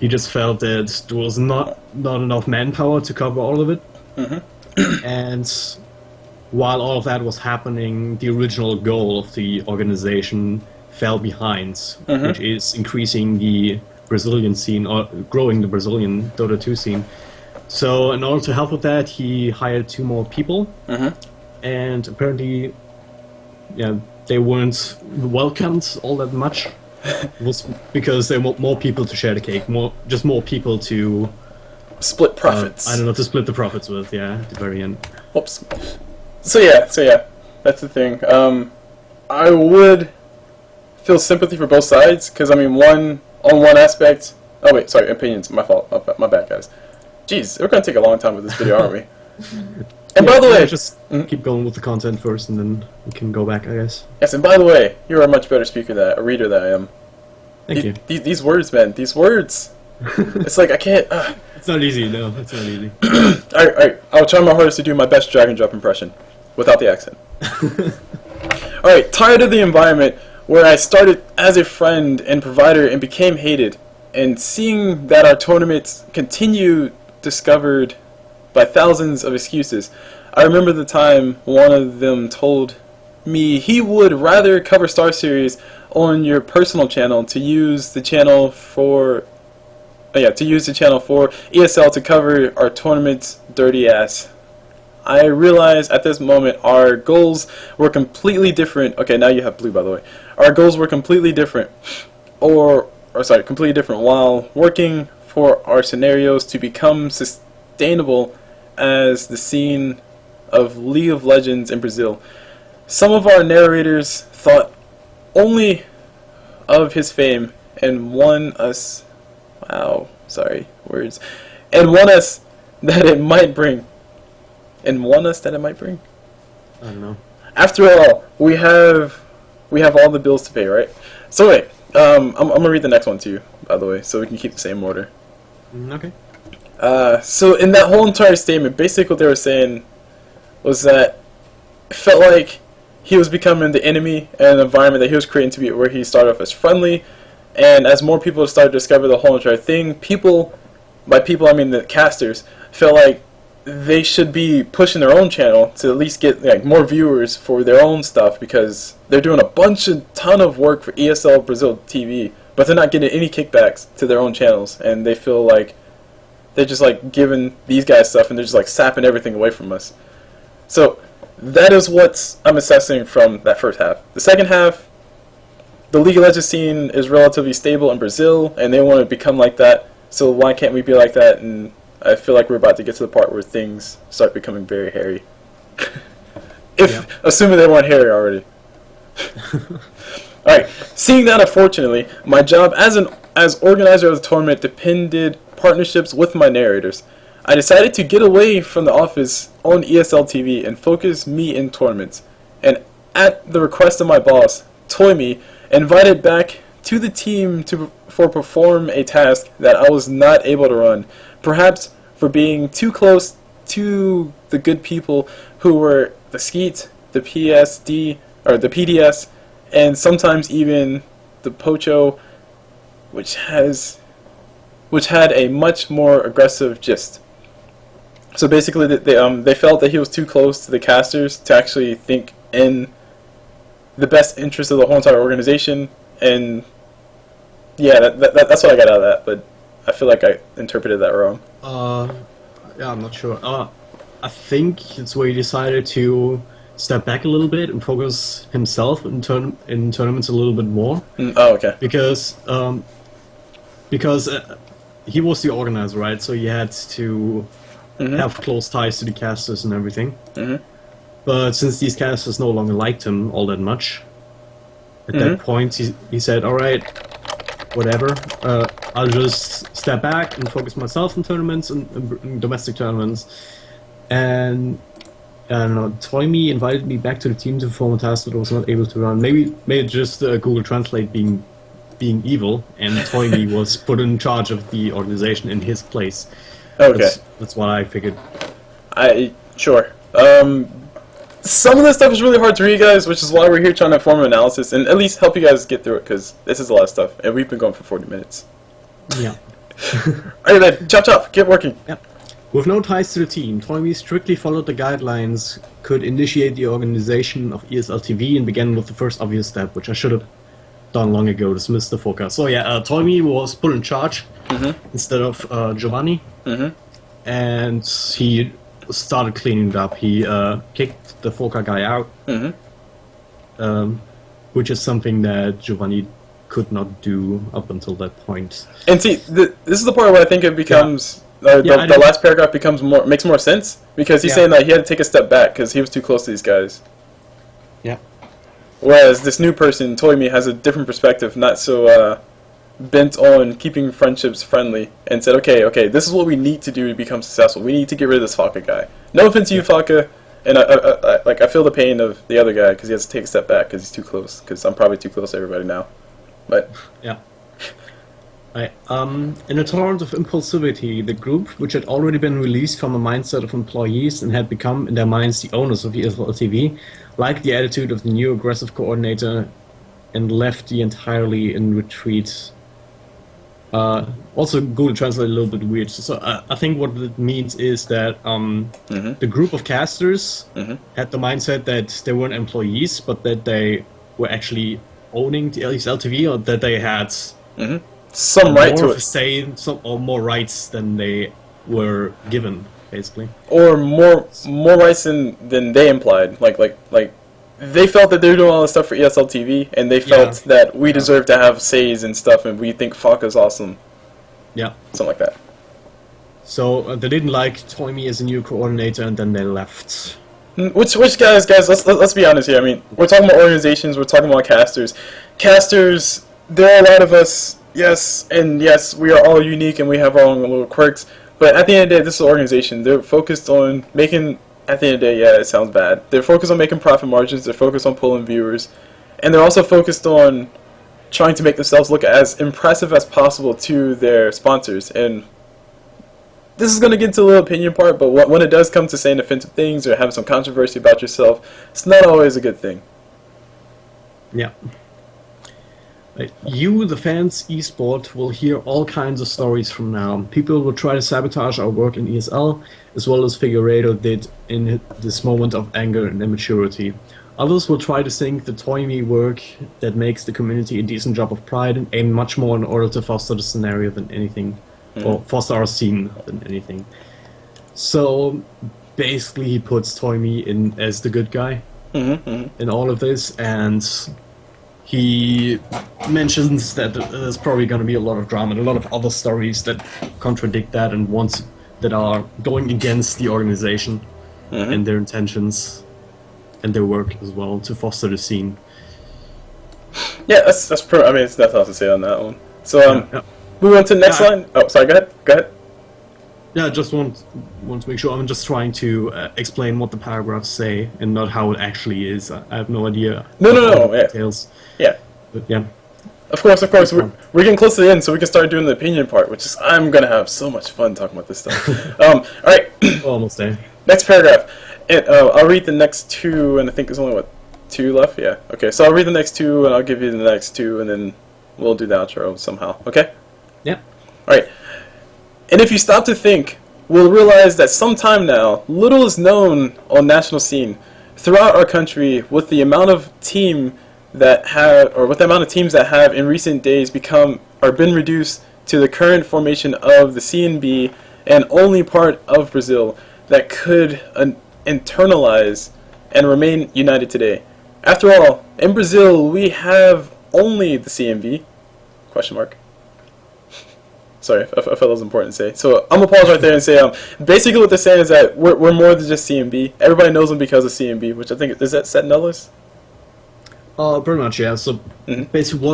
he just felt that there was not enough manpower to cover all of it. And while all of that was happening, the original goal of the organization fell behind, which is increasing the Brazilian scene, or growing the Brazilian Dota 2 scene. So in order to help with that, he hired 2 more people, and apparently, they weren't welcomed all that much. It was because they want more people to share the cake, more people to split profits. I don't know, to split the profits with, at the very end. Oops. So yeah, that's the thing. I would feel sympathy for both sides, because I mean, on one aspect. Oh wait, sorry, opinions. My fault. My bad, guys. Jeez, we're gonna take a long time with this video, aren't we? And by the way, just keep going with the content first, and then we can go back, I guess. Yes, and by the way, you're a much better speaker a reader than I am. Thank you. These words, man. These words. It's like I can't. It's not easy. No, it's not easy. All right. I'll try my hardest to do my best drag and drop impression, without the accent. All right. Tired of the environment where I started as a friend and provider and became hated, and seeing that our tournaments continue discovered by thousands of excuses. I remember the time one of them told me he would rather cover Star Series on your personal channel to use the channel for ESL to cover our tournament's dirty ass. I realized at this moment our goals were completely different. Okay, now you have blue, by the way. Our goals were completely different, completely different, while working for our scenarios to become sustainable as the scene of League of Legends in Brazil. Some of our narrators thought only of his fame and won us. And won us that it might bring. I don't know. After all, we have all the bills to pay, right? So wait, I'm gonna read the next one to you, by the way, so we can keep the same order. Okay. So in that whole entire statement, basically what they were saying was that it felt like he was becoming the enemy in an environment that he was creating to be where he started off as friendly, and as more people started to discover the whole entire thing, by people I mean the casters, felt like they should be pushing their own channel to at least get more viewers for their own stuff, because they're doing a ton of work for ESL Brazil TV, but they're not getting any kickbacks to their own channels, and they feel like they're just giving these guys stuff, and they're just sapping everything away from us. So that is what I'm assessing from that first half. The second half, the League of Legends scene is relatively stable in Brazil, and they want to become like that, so why can't we be like that? And I feel like we're about to get to the part where things start becoming very hairy. Assuming they weren't hairy already. Alright, seeing that, unfortunately, my job as organizer of the tournament depended partnerships with my narrators. I decided to get away from the office on ESL TV and focus me in tournaments. And at the request of my boss, Toyme, invited back to the team to perform a task that I was not able to run, perhaps for being too close to the good people who were the Skeet, the PDS, and sometimes even the Pocho, which had a much more aggressive gist. So basically, they felt that he was too close to the casters to actually think in the best interest of the whole entire organization, and that's what I got out of that. But I feel like I interpreted that wrong. I'm not sure. I think it's where he decided to step back a little bit and focus himself in tournaments a little bit more. Oh, okay. Because he was the organizer, right? So he had to have close ties to the casters and everything. But since these casters no longer liked him all that much, at that point he said, "All right, whatever. I'll just step back and focus myself in tournaments and domestic tournaments." And I don't know, Toimi invited me back to the team to perform a task that I was not able to run. Maybe just Google Translate being evil, and Toimi was put in charge of the organization in his place. Okay. That's what I figured. Sure. Some of this stuff is really hard to read, guys, which is why we're here trying to form an analysis and at least help you guys get through it, because this is a lot of stuff, and we've been going for 40 minutes. Yeah. Alright then, chop, get working. Yep. With no ties to the team, Toimi strictly followed the guidelines, could initiate the organization of ESL TV, and began with the first obvious step, which I should have done long ago, dismiss the Foka. So yeah, Toimi was put in charge instead of Giovanni, and he started cleaning it up. He kicked the Foka guy out, which is something that Giovanni could not do up until that point. And see, this is the part where I think it becomes... the last paragraph makes more sense, because he's saying that he had to take a step back because he was too close to these guys. Yeah. Whereas this new person, Toimi, has a different perspective, not so bent on keeping friendships friendly, and said, okay, this is what we need to do to become successful. We need to get rid of this Faka guy. No offense to you, Faka, and I feel the pain of the other guy because he has to take a step back because he's too close. Because I'm probably too close to everybody now. But yeah. Right. In a torrent of impulsivity, the group, which had already been released from a mindset of employees and had become, in their minds, the owners of ESL TV, liked the attitude of the new aggressive coordinator and left the entirely in retreat. Also, Google Translate a little bit weird. So I think what it means is that the group of casters had the mindset that they weren't employees, but that they were actually owning the ESL TV, or that they had... some right to it, say or more rights than they were given, basically, or more rights than they implied. Like they felt that they were doing all this stuff for ESL TV, and they felt that we deserve to have says and stuff, and we think Faka's awesome. Yeah, something like that. So they didn't like Toimi as a new coordinator, and then they left. Which guys, let's be honest here. I mean, we're talking about organizations, we're talking about casters. Casters, there are a lot of us. Yes, we are all unique and we have our own little quirks, but at the end of the day, this is an organization. They're focused on making, at the end of the day, yeah, it sounds bad. They're focused on making profit margins, they're focused on pulling viewers, and they're also focused on trying to make themselves look as impressive as possible to their sponsors. And this is going to get into the little opinion part, but when it does come to saying offensive things or having some controversy about yourself, it's not always a good thing. Yeah. You, the fans, esport, will hear all kinds of stories from now. People will try to sabotage our work in ESL, as well as Figueiredo did in this moment of anger and immaturity. Others will try to think the Toimi work that makes the community a decent job of pride and aim much more in order to foster the scenario than anything, or foster our scene than anything. So basically he puts Toimi in as the good guy in all of this, and he mentions that there's probably going to be a lot of drama and a lot of other stories that contradict that and that are going against the organization and their intentions and their work as well to foster the scene. Yeah, that's I mean, it's nothing else to say on that one. So moving on to the next line. Oh, sorry. Go ahead. Yeah, I just want to make sure. I'm just trying to explain what the paragraphs say and not how it actually is. I have no idea. No. Details. Yeah. But yeah. Of course. We're getting close to the end, so we can start doing the opinion part, which is I'm gonna have so much fun talking about this stuff. All right. Almost there. Next paragraph. And, I'll read the next two, and I think there's only two left. Yeah. Okay. So I'll read the next two, and I'll give you the next two, and then we'll do the outro somehow. Okay. Yeah. All right. And if you stop to think, we'll realize that sometime now, little is known on national scene throughout our country with the amount of teams that have in recent days been reduced to the current formation of the CNB and only part of Brazil that could internalize and remain united today. After all, in Brazil, we have only the CMB? Question mark. Sorry, I felt that was important to say. So I'm going to pause right there and say, basically what they're saying is that we're more than just CMB. Everybody knows them because of CMB, which I think, is that Sentinellas? Pretty much, yeah. So basically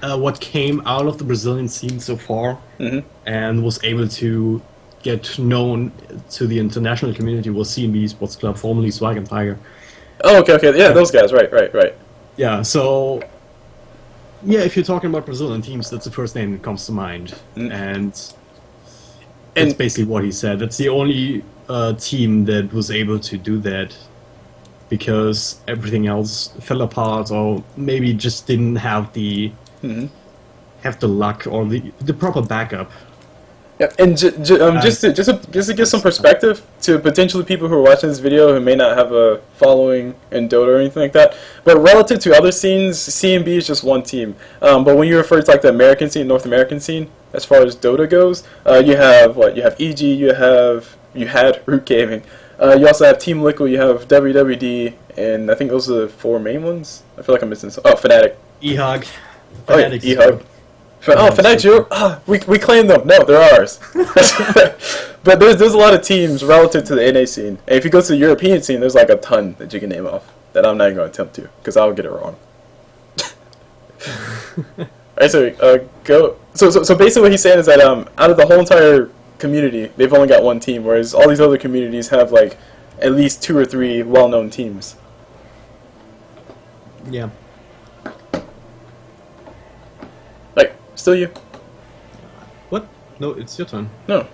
what came out of the Brazilian scene so far and was able to get known to the international community was CMB Sports Club, formerly Swag and Tiger. Oh, okay. Yeah, those guys. Right. Yeah, so... Yeah, if you're talking about Brazilian teams, that's the first name that comes to mind. And it's basically what he said. It's the only team that was able to do that because everything else fell apart or maybe just didn't have the luck or the proper backup. Yeah, and just to give some perspective to potentially people who are watching this video who may not have a following in Dota or anything like that, but relative to other scenes, CMB is just one team. But when you refer to like the American scene, North American scene, as far as Dota goes, you have EG, you had Root Gaming, you also have Team Liquid, you have WWD, and I think those are the four main ones. I feel like I'm missing some. Oh, Fnatic. EHUG. Oh, yeah, EHUG. Fnatic, we claim them. No, they're ours. But there's a lot of teams relative to the NA scene. And if you go to the European scene, there's like a ton that you can name off that I'm not even going to attempt to because I'll get it wrong. Alright, so go. So basically what he's saying is that out of the whole entire community, they've only got one team, whereas all these other communities have like at least 2 or 3 well-known teams. Yeah. Still you. What? No, it's your turn. No.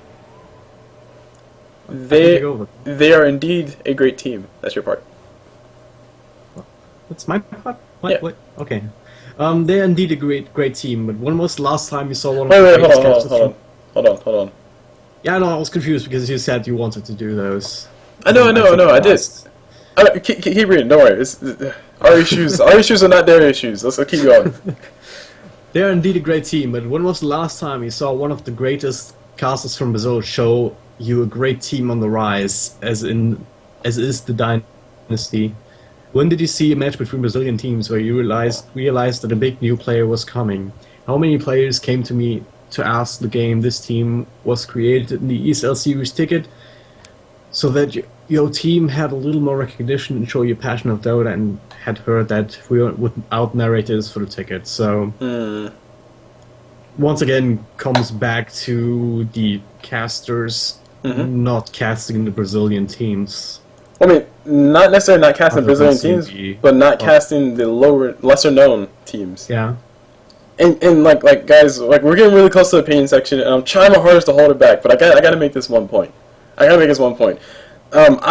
They are indeed a great team. That's your part. That's my part? Yeah. What? Okay. They're indeed a great team, but when was the last time you saw one of Wait, the greatest casters? Hold on. Yeah, no, I was confused because you said you wanted to do those. I know, I did. Keep reading, don't worry. Our issues are not their issues. Let's keep going. They are indeed a great team, but when was the last time you saw one of the greatest casters from Brazil show you a great team on the rise, as is the dynasty? When did you see a match between Brazilian teams where you realized that a big new player was coming? How many players came to me to ask the game this team was created in the ESL series ticket so that your team had a little more recognition and show your passion of Dota and had heard that we were without narrators for the ticket. So once again comes back to the casters not casting the Brazilian teams. I mean, not necessarily not casting Brazilian teams, but not casting the lesser known teams. Yeah. And like guys, like we're getting really close to the opinion section, and I'm trying my hardest to hold it back, but I gotta make this one point. I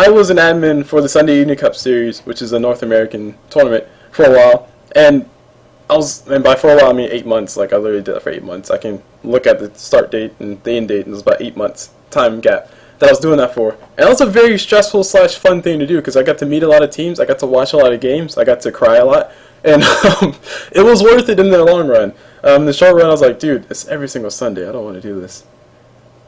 was an admin for the Sunday Evening Cup series, which is a North American tournament, for a while, and by for a while I mean 8 months. Like I literally did that for 8 months. I can look at the start date and the end date, and it was about 8 months time gap that I was doing that for. And that was a very stressful / fun thing to do because I got to meet a lot of teams, I got to watch a lot of games, I got to cry a lot, and it was worth it in the long run. In the short run, I was like, dude, it's every single Sunday. I don't want to do this.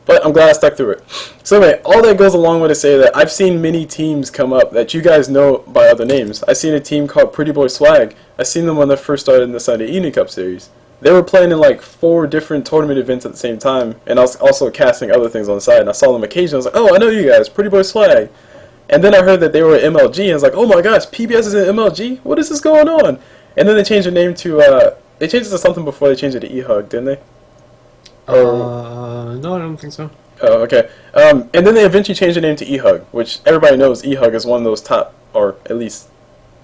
But I'm glad I stuck through it. So anyway, all that goes a long way to say that I've seen many teams come up that you guys know by other names. I've seen a team called Pretty Boy Swag. I seen them when they first started in the Sunday Evening Cup series. They were playing in like 4 different tournament events at the same time, and I was also casting other things on the side. And I saw them occasionally. I was like, oh, I know you guys, Pretty Boy Swag. And then I heard that they were MLG, and I was like, oh my gosh, PBS is in MLG? What is this going on? And then they changed their name to, they changed it to something before they changed it to EHUG, didn't they? No, I don't think so. Oh, okay. And then they eventually changed the name to EHUG, which everybody knows EHUG is one of those top, or at least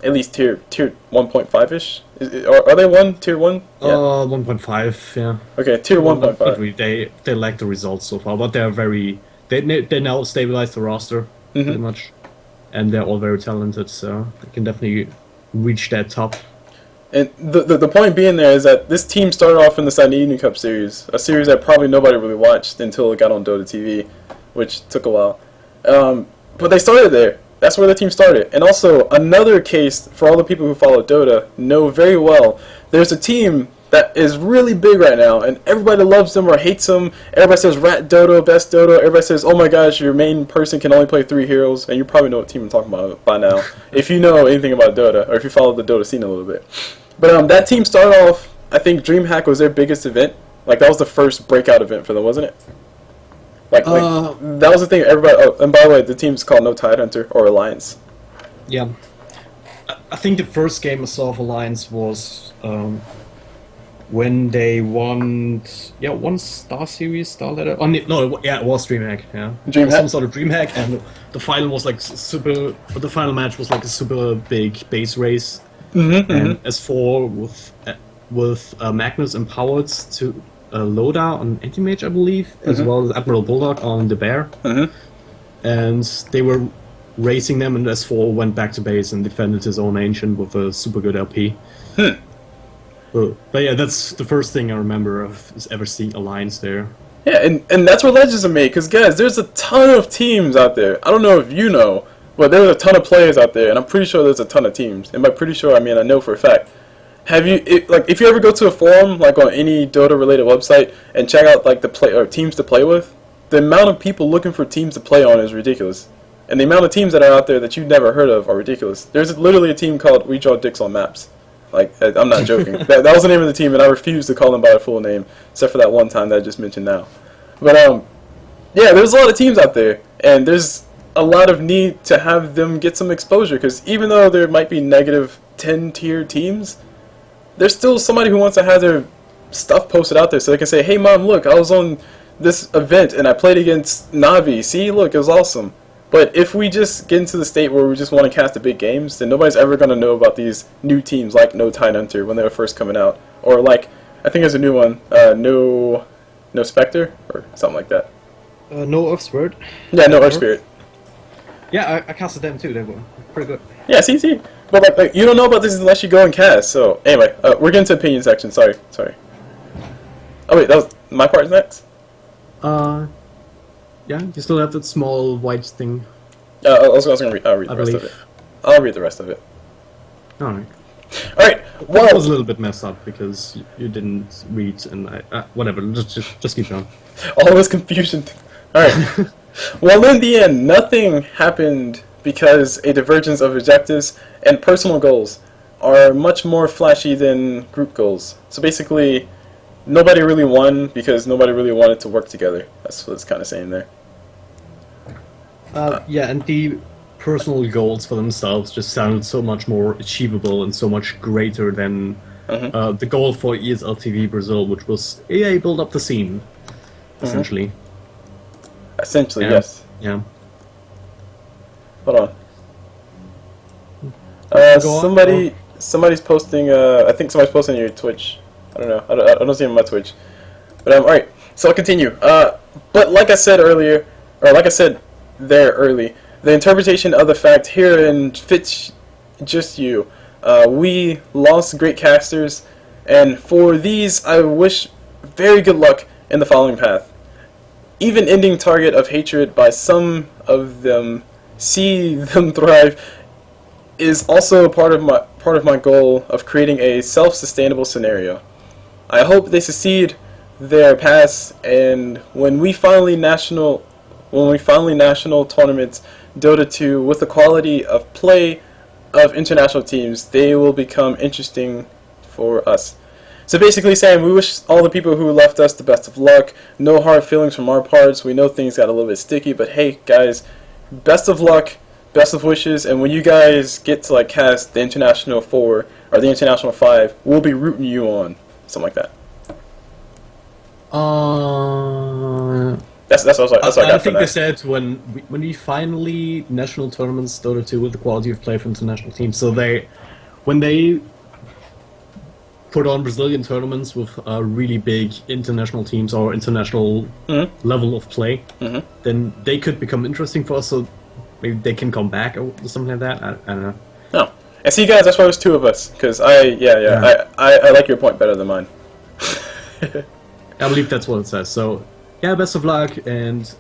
tier 1.5-ish. Are they tier 1? Yeah. 1.5, yeah. Okay, tier 1.5. They lack the results so far, but they now stabilized the roster pretty much, and they're all very talented, so they can definitely reach that top. And the point being there is that this team started off in the Sunday Evening Cup series, a series that probably nobody really watched until it got on Dota TV, which took a while. But they started there. That's where the team started. And also, another case for all the people who follow Dota know very well, there's a team that is really big right now, and everybody loves them or hates them. Everybody says Rat Dota, best Dota. Everybody says, oh my gosh, your main person can only play 3 heroes, and you probably know what team I'm talking about by now, if you know anything about Dota, or if you follow the Dota scene a little bit. But that team started off, I think DreamHack was their biggest event. Like, that was the first breakout event for them, wasn't it? Like that was the thing everybody... Oh, and by the way, the team's called No Tidehunter, or Alliance. Yeah. I think the first game I saw of Alliance was when they won Star Series, Star Letter. Oh, no, it was DreamHack. Yeah, DreamHack? It was some sort of DreamHack, and the final was like super. But the final match was like a super big base race, and S4 with Magnus empowered to Loda on Anti-Mage, I believe, as well as Admiral Bulldog on the Bear, and they were racing them, and S4 went back to base and defended his own Ancient with a super good LP. But yeah, that's the first thing I remember of is ever seeing Alliance there. Yeah, and that's where legends are made, because guys, there's a ton of teams out there. I don't know if you know, but there's a ton of players out there, and I'm pretty sure there's a ton of teams. And by pretty sure, I mean I know for a fact. If you ever go to a forum, like on any Dota-related website, and check out like teams to play with, the amount of people looking for teams to play on is ridiculous. And the amount of teams that are out there that you've never heard of are ridiculous. There's literally a team called We Draw Dicks on Maps. Like, I'm not joking. that was the name of the team, and I refuse to call them by their full name, except for that one time that I just mentioned now. But, yeah, there's a lot of teams out there, and there's a lot of need to have them get some exposure, because even though there might be negative 10-tier teams, there's still somebody who wants to have their stuff posted out there so they can say, hey, Mom, look, I was on this event, and I played against Navi. See, look, it was awesome. But if we just get into the state where we just want to cast the big games, then nobody's ever going to know about these new teams like No Tidehunter when they were first coming out. Or like, I think there's a new one, No Spectre, or something like that. No Earth Spirit. Yeah, No Earth Spirit. Yeah, I casted them too, they were pretty good. Yeah, see. But like, you don't know about this unless you go and cast, so anyway, we're getting to the opinion section, sorry. Oh wait, that was my part next? Yeah, you still have that small white thing. I was going to read the rest of it. I'll read the rest of it. Alright. Alright, well... That was a little bit messed up, because you didn't read, and whatever, just keep going. All this confusion. Alright. Well, in the end, nothing happened because a divergence of objectives and personal goals are much more flashy than group goals. So basically, nobody really won because nobody really wanted to work together. That's what it's kind of saying there. Yeah, and the personal goals for themselves just sounded so much more achievable and so much greater than the goal for ESL TV Brazil, which was, build up the scene, essentially. Essentially, yes. Yeah. Hold on. Somebody's posting, I think somebody's posting on your Twitch. I don't know. I don't see him on my Twitch. But, alright. So I'll continue. But like I said earlier, or like I said there early, the interpretation of the fact herein fits just you. We lost great casters, and for these I wish very good luck in the following path. Even ending target of hatred by some of them, see them thrive, is also part of my goal of creating a self-sustainable scenario. I hope they succeed their paths, and when we finally national tournaments Dota 2 with the quality of play of international teams, they will become interesting for us. So basically saying we wish all the people who left us the best of luck. No hard feelings from our parts. We know things got a little bit sticky, but hey guys, best of luck, best of wishes, and when you guys get to like cast the International 4 or the International 5, we'll be rooting you on. Something like that. That's what I got for that. I think they said when we finally national tournaments Dota 2 with the quality of play for international teams. So when they put on Brazilian tournaments with really big international teams or international level of play, then they could become interesting for us. So maybe they can come back or something like that. I don't know. No, and see, guys, that's why there's two of us. Because I like your point better than mine. I believe that's what it says. So yeah, best of luck. And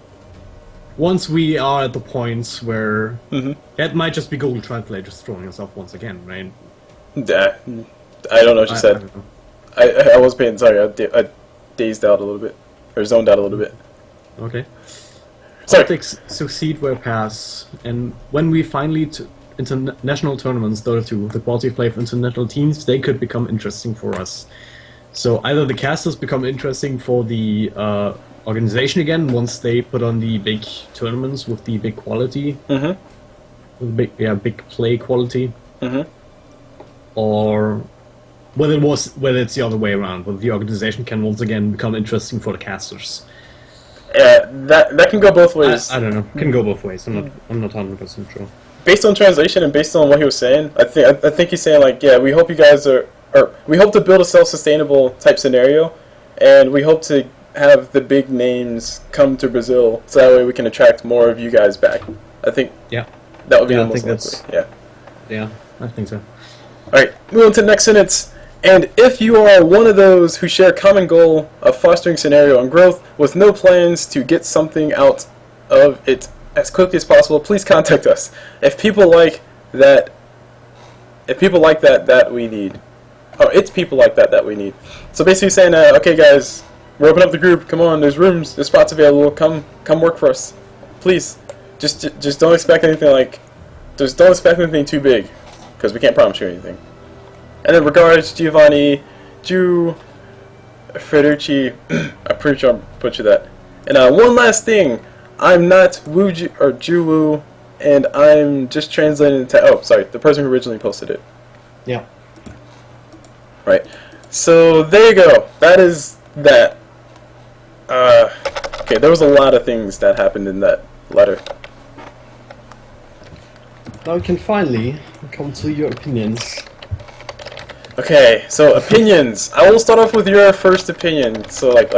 once we are at the points where it might just be Google Translate just throwing us off once again, right? I don't know what you said. I was paying. Sorry, I dazed out a little bit, or zoned out a little bit. Okay. Sorry. Optics succeed where pass, and when we finally international tournaments, Dota 2, the quality of play for international teams, they could become interesting for us. So either the casters become interesting for the organization again once they put on the big tournaments with the big quality, with big play quality, or whether it's the other way around, whether the organization can once again become interesting for the casters. Yeah, that can go both ways. I don't know. Can go both ways. I'm not 100% sure. Based on translation and based on what he was saying, I think he's saying like, yeah, we hope you guys we hope to build a self-sustainable type scenario, and we hope to have the big names come to Brazil, so that way we can attract more of you guys back. I think that would be the most likely. Yeah, I think so. All right, move on to the next sentence. And if you are one of those who share a common goal of fostering scenario and growth with no plans to get something out of it as quickly as possible, please contact us. If people like that, that we need. Oh, it's people like that we need. So basically saying, okay guys, we're opening up the group. Come on, there's rooms, there's spots available. Come work for us, please. Just don't expect anything don't expect anything too big, because we can't promise you anything. And then regards, Giovanni, JooW, Federci. I'm pretty sure I butchered that. And one last thing, I'm not JooW, and I'm just translating it to. Oh, sorry, the person who originally posted it. Yeah. Right. So there you go. That is that. Okay, there was a lot of things that happened in that letter. Now we can finally come to your opinions. Okay, so opinions. I will start off with your first opinion. So like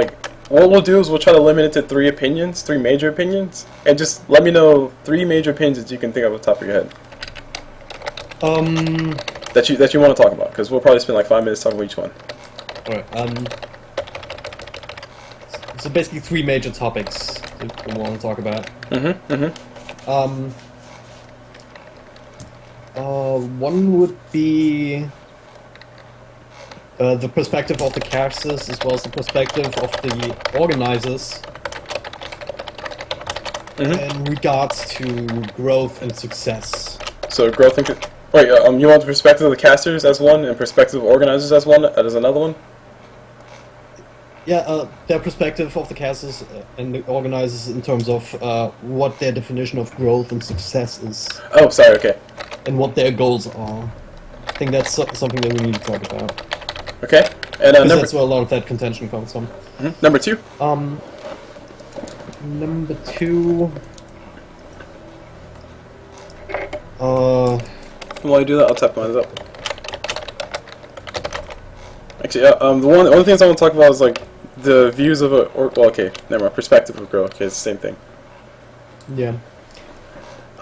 what we'll do is we'll try to limit it to 3 opinions, 3 major opinions, and just let me know 3 major opinions that you can think of off the top of your head. That you want to talk about, because we'll probably spend like 5 minutes talking about each one. Alright, so basically 3 major topics that we want to talk about. One would be the perspective of the casters as well as the perspective of the organizers in regards to growth and success. So growth and wait, you want the perspective of the casters as one and perspective of organizers as one as another one? Yeah, their perspective of the casters and the organizers in terms of what their definition of growth and success is. Oh, sorry, okay. And what their goals are. I think that's something that we need to talk about. Okay, and that's where a lot of that contention comes from. Number 2. Number 2. While you do that, I'll type mine up. Actually, the one of the things I want to talk about is like the views of perspective of growth. Okay, it's the same thing. Yeah.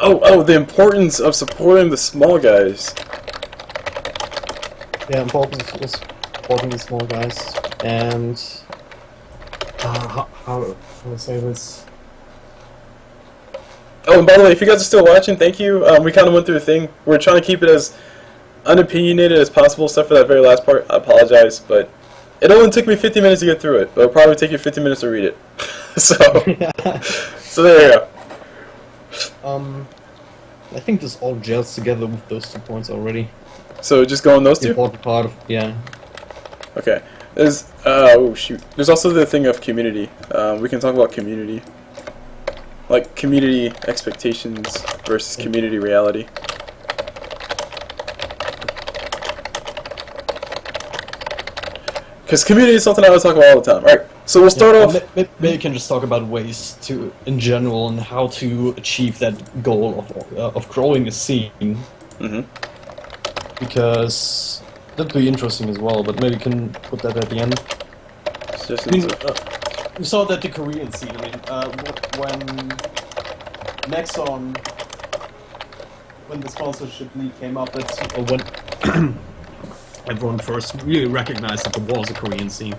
Oh, the importance of supporting the small guys. Yeah, importance of supporting the small guys, and how do I say this? Oh, and by the way, if you guys are still watching, thank you. We kind of went through a thing. We're trying to keep it as unopinionated as possible, except for that very last part. I apologize, but it only took me 50 minutes to get through it, but it'll probably take you 50 minutes to read it. So there you go. I think this all gels together with those 2 points already. So just go on those 2? The important part of, yeah. Okay. There's, oh shoot. There's also the thing of community. We can talk about community. Like community expectations versus community reality. Because community is something I would talk about all the time. Alright, so we'll start off... Maybe you can just talk about ways to, in general, and how to achieve that goal of growing a scene. Because that'd be interesting as well, but maybe you can put that at the end. We saw that the Korean scene, I mean, when Nexon, when the sponsorship league came up, that's when everyone first really recognized that there was a Korean scene.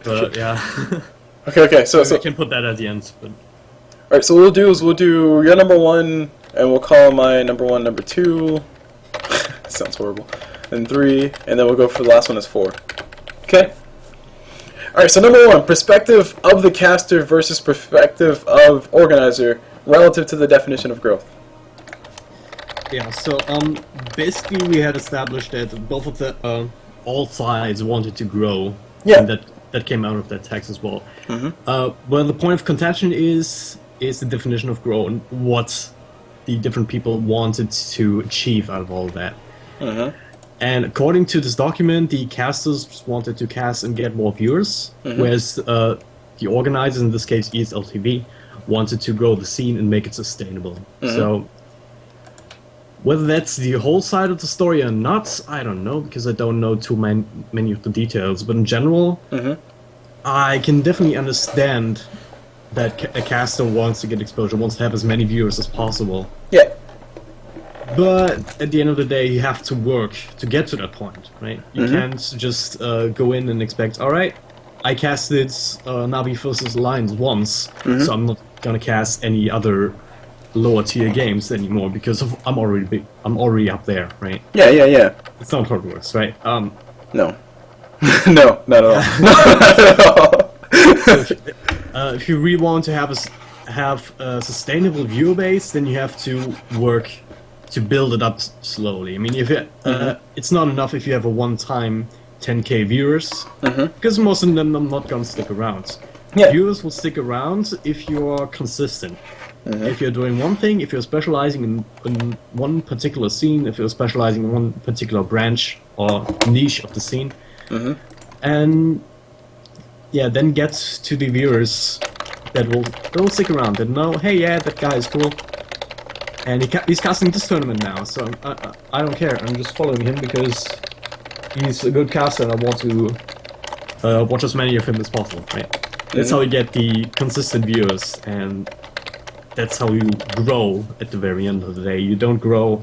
But yeah. Okay. So we can put that at the end. But all right. So what we'll do is we'll do your number 1, and we'll call my number 1 number 2. Sounds horrible. then 3, and then we'll go for the last one as 4. Okay? Alright, so number 1, perspective of the caster versus perspective of organizer relative to the definition of growth. Yeah, so basically we had established that both of the all sides wanted to grow. Yeah. And that came out of that text as well. Well, the point of contention is the definition of grow and what the different people wanted to achieve out of all that. And according to this document, the casters wanted to cast and get more viewers, whereas the organizers, in this case ESL TV, wanted to grow the scene and make it sustainable. So whether that's the whole side of the story or not, I don't know, because I don't know too many of the details. But in general, I can definitely understand that a caster wants to get exposure, wants to have as many viewers as possible. Yeah. But at the end of the day, you have to work to get to that point, right? You can't just go in and expect, alright, I casted Navi versus Alliance once, so I'm not gonna cast any other lower tier games anymore because I'm already up there, right? Yeah. It's not how it works, right? No. No, not at all. Not at all. If you really want to have a sustainable viewer base, then you have to work to build it up slowly. I mean, if it's not enough if you have a one-time 10k viewers, because most of them are not gonna stick around. Yeah. Viewers will stick around if you are consistent. If you're doing one thing, if you're specializing in one particular scene, if you're specializing in one particular branch or niche of the scene, and yeah, then get to the viewers that will stick around, that know, hey, yeah, that guy is cool, and he's casting this tournament now, so I don't care, I'm just following him because he's a good caster and I want to watch as many of him as possible, right? That's how you get the consistent viewers, and that's how you grow at the very end of the day. You don't grow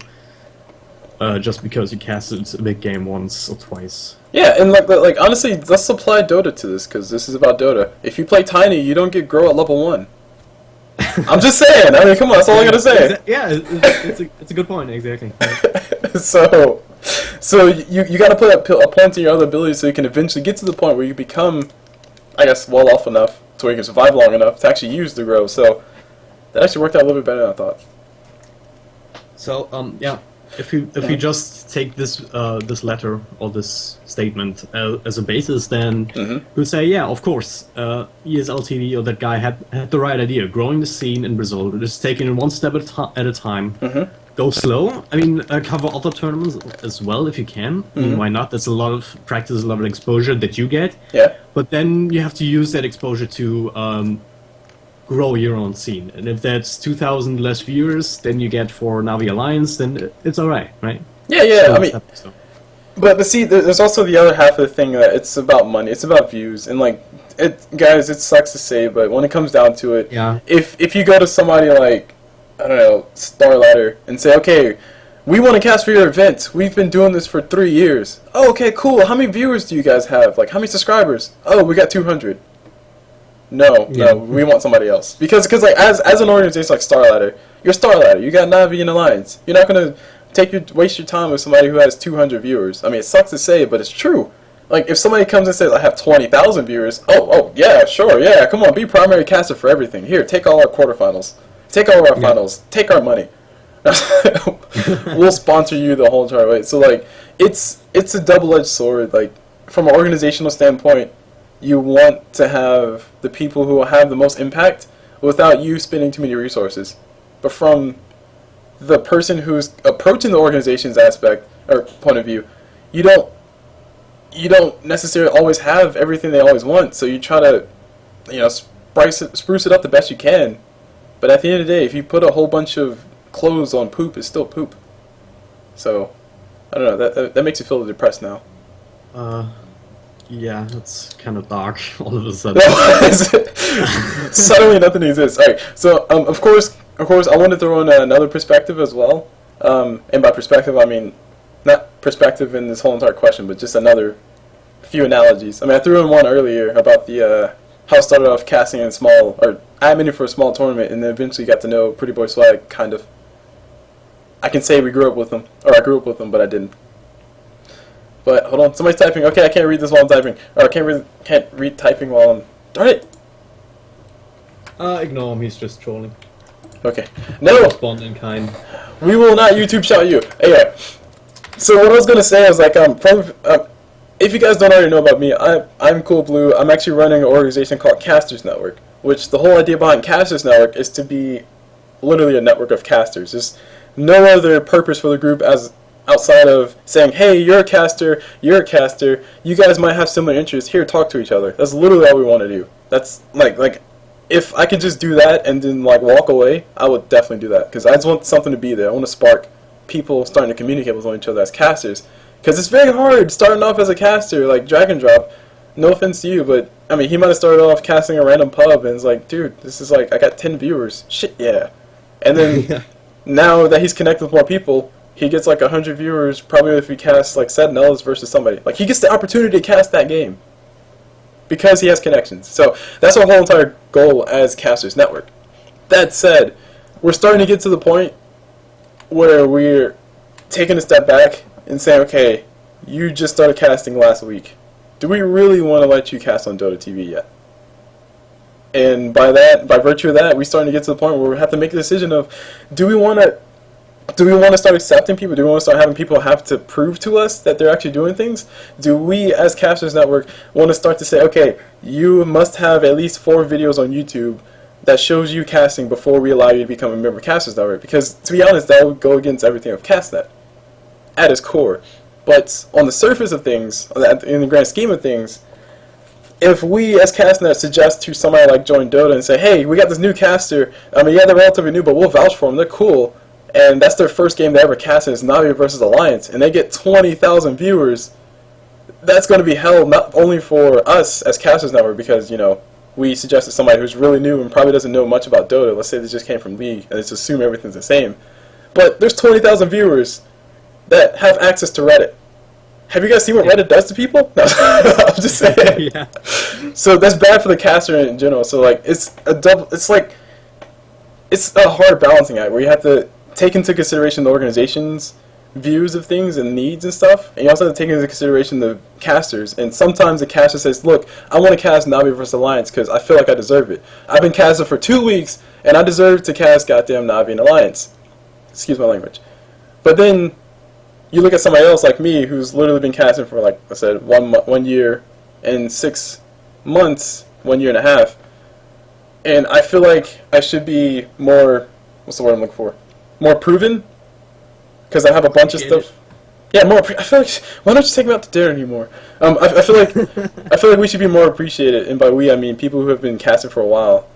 just because you casted a big game once or twice. Yeah, and like honestly, let's apply Dota to this, because this is about Dota. If you play Tiny, you don't get grow at level 1. I'm just saying. I mean, come on, that's all I gotta say. Yeah, it's a good point, exactly. So you gotta put a point in your other abilities so you can eventually get to the point where you become, I guess, well off enough to where you can survive long enough to actually use the grow. So that actually worked out a little bit better than I thought. So yeah, if you just take this this letter or this statement as a basis, then we'll say, yeah, of course, ESL TV or that guy had the right idea, growing the scene in Brazil, just taking it one step at a time. Go slow. I mean, cover other tournaments as well if you can. I mean, why not? That's a lot of practice, a lot of exposure that you get. Yeah. But then you have to use that exposure to grow your own scene. And if that's 2,000 less viewers than you get for Navi Alliance, then it's alright, right? Yeah. I mean, but see, there's also the other half of the thing that it's about money. It's about views, and like, guys, it sucks to say, but when it comes down to it, if you go to somebody like, I don't know, Starladder, and say, okay, we want to cast for your event. We've been doing this for 3 years. Oh, okay, cool. How many viewers do you guys have? Like, how many subscribers? Oh, we got 200. No, we want somebody else. Because like, as an organization like Starladder, you're Starladder. You got Navi and Alliance. You're not gonna waste your time with somebody who has 200 viewers. I mean, it sucks to say, but it's true. Like, if somebody comes and says, I have 20,000 viewers, oh, yeah, sure, yeah, come on, be primary caster for everything. Here, take all our quarterfinals. Take all our finals. Take our money. We'll sponsor you the whole entire way. So, like, it's a double-edged sword. Like, from an organizational standpoint, you want to have the people who will have the most impact without you spending too many resources. But from the person who's approaching the organization's aspect or point of view, you don't necessarily always have everything they always want. So you try to, spruce it up the best you can. But at the end of the day, if you put a whole bunch of clothes on poop, it's still poop. So I don't know. That makes you feel depressed now. Yeah, that's kind of dark all of a sudden. Suddenly nothing exists. Alright, so of course I wanted to throw in another perspective as well. And by perspective I mean not perspective in this whole entire question, but just another few analogies. I mean, I threw in one earlier about the how I started off casting in small, or adminning for a small tournament, and then eventually got to know Pretty Boy Swag, kind of. I can say we grew up with him, or I grew up with him, but I didn't. But hold on, somebody's typing. Okay, I can't read this while I'm typing. Or I can't read typing while I'm. Darn it. Ignore him. He's just trolling. Okay. No. Respond in kind. We will not YouTube shout you. Anyway. So what I was gonna say is like if you guys don't already know about me, I'm CulBlu. I'm actually running an organization called Casters Network, which the whole idea behind Casters Network is to be literally a network of casters. There's no other purpose for the group as outside of saying, hey, you're a caster, you're a caster, you guys might have similar interests, here, talk to each other. That's literally all we want to do. That's like if I could just do that and then like walk away, I would definitely do that, because I just want something to be there. I want to spark people starting to communicate with each other as casters, because it's very hard starting off as a caster like dragondrop. No offense to you, but I mean, he might have started off casting a random pub and it's like, dude, this is like, I got 10 viewers, shit, yeah. And then now that he's connected with more people, he gets like 100 viewers probably if he casts like Sentinels versus somebody. Like, he gets the opportunity to cast that game because he has connections. So that's our whole entire goal as Casters Network. That said, we're starting to get to the point where we're taking a step back and saying, okay, you just started casting last week. Do we really want to let you cast on Dota TV yet? And by virtue of that, we're starting to get to the point where we have to make a decision of, do we want to start accepting people? Do we want to start having people have to prove to us that they're actually doing things? Do we, as Casters Network, want to start to say, okay, you must have at least 4 videos on YouTube that shows you casting before we allow you to become a member of Casters Network? Because, to be honest, that would go against everything of CastNet at its core. But on the surface of things, in the grand scheme of things, if we as CastNet suggest to somebody like Join Dota and say, hey, we got this new caster, I mean, yeah, they're relatively new, but we'll vouch for them, they're cool, and that's their first game they ever casted is Navi versus Alliance, and they get 20,000 viewers, that's going to be hell not only for us as Casters Network, because, you know, we suggested somebody who's really new and probably doesn't know much about Dota. Let's say they just came from League and just assume everything's the same. But there's 20,000 viewers that have access to Reddit. Have you guys seen what Reddit does to people? No, I'm just saying. Yeah. So that's bad for the caster in general. So like it's a hard balancing act where you have to take into consideration the organization's views of things and needs and stuff, and you also have to take into consideration the casters. And sometimes the caster says, look, I want to cast Navi vs Alliance because I feel like I deserve it. I've been casted for 2 weeks and I deserve to cast goddamn Navi and Alliance. Excuse my language. But then you look at somebody else like me who's literally been casting for, like I said, 1 year and 6 months, 1 year and a half, and I feel like I should be more, what's the word I'm looking for, more proven, because I have a bunch of stuff. Yeah, more. I feel like, why don't you take me out to dinner anymore? I feel like we should be more appreciated, and by we I mean people who have been casting for a while.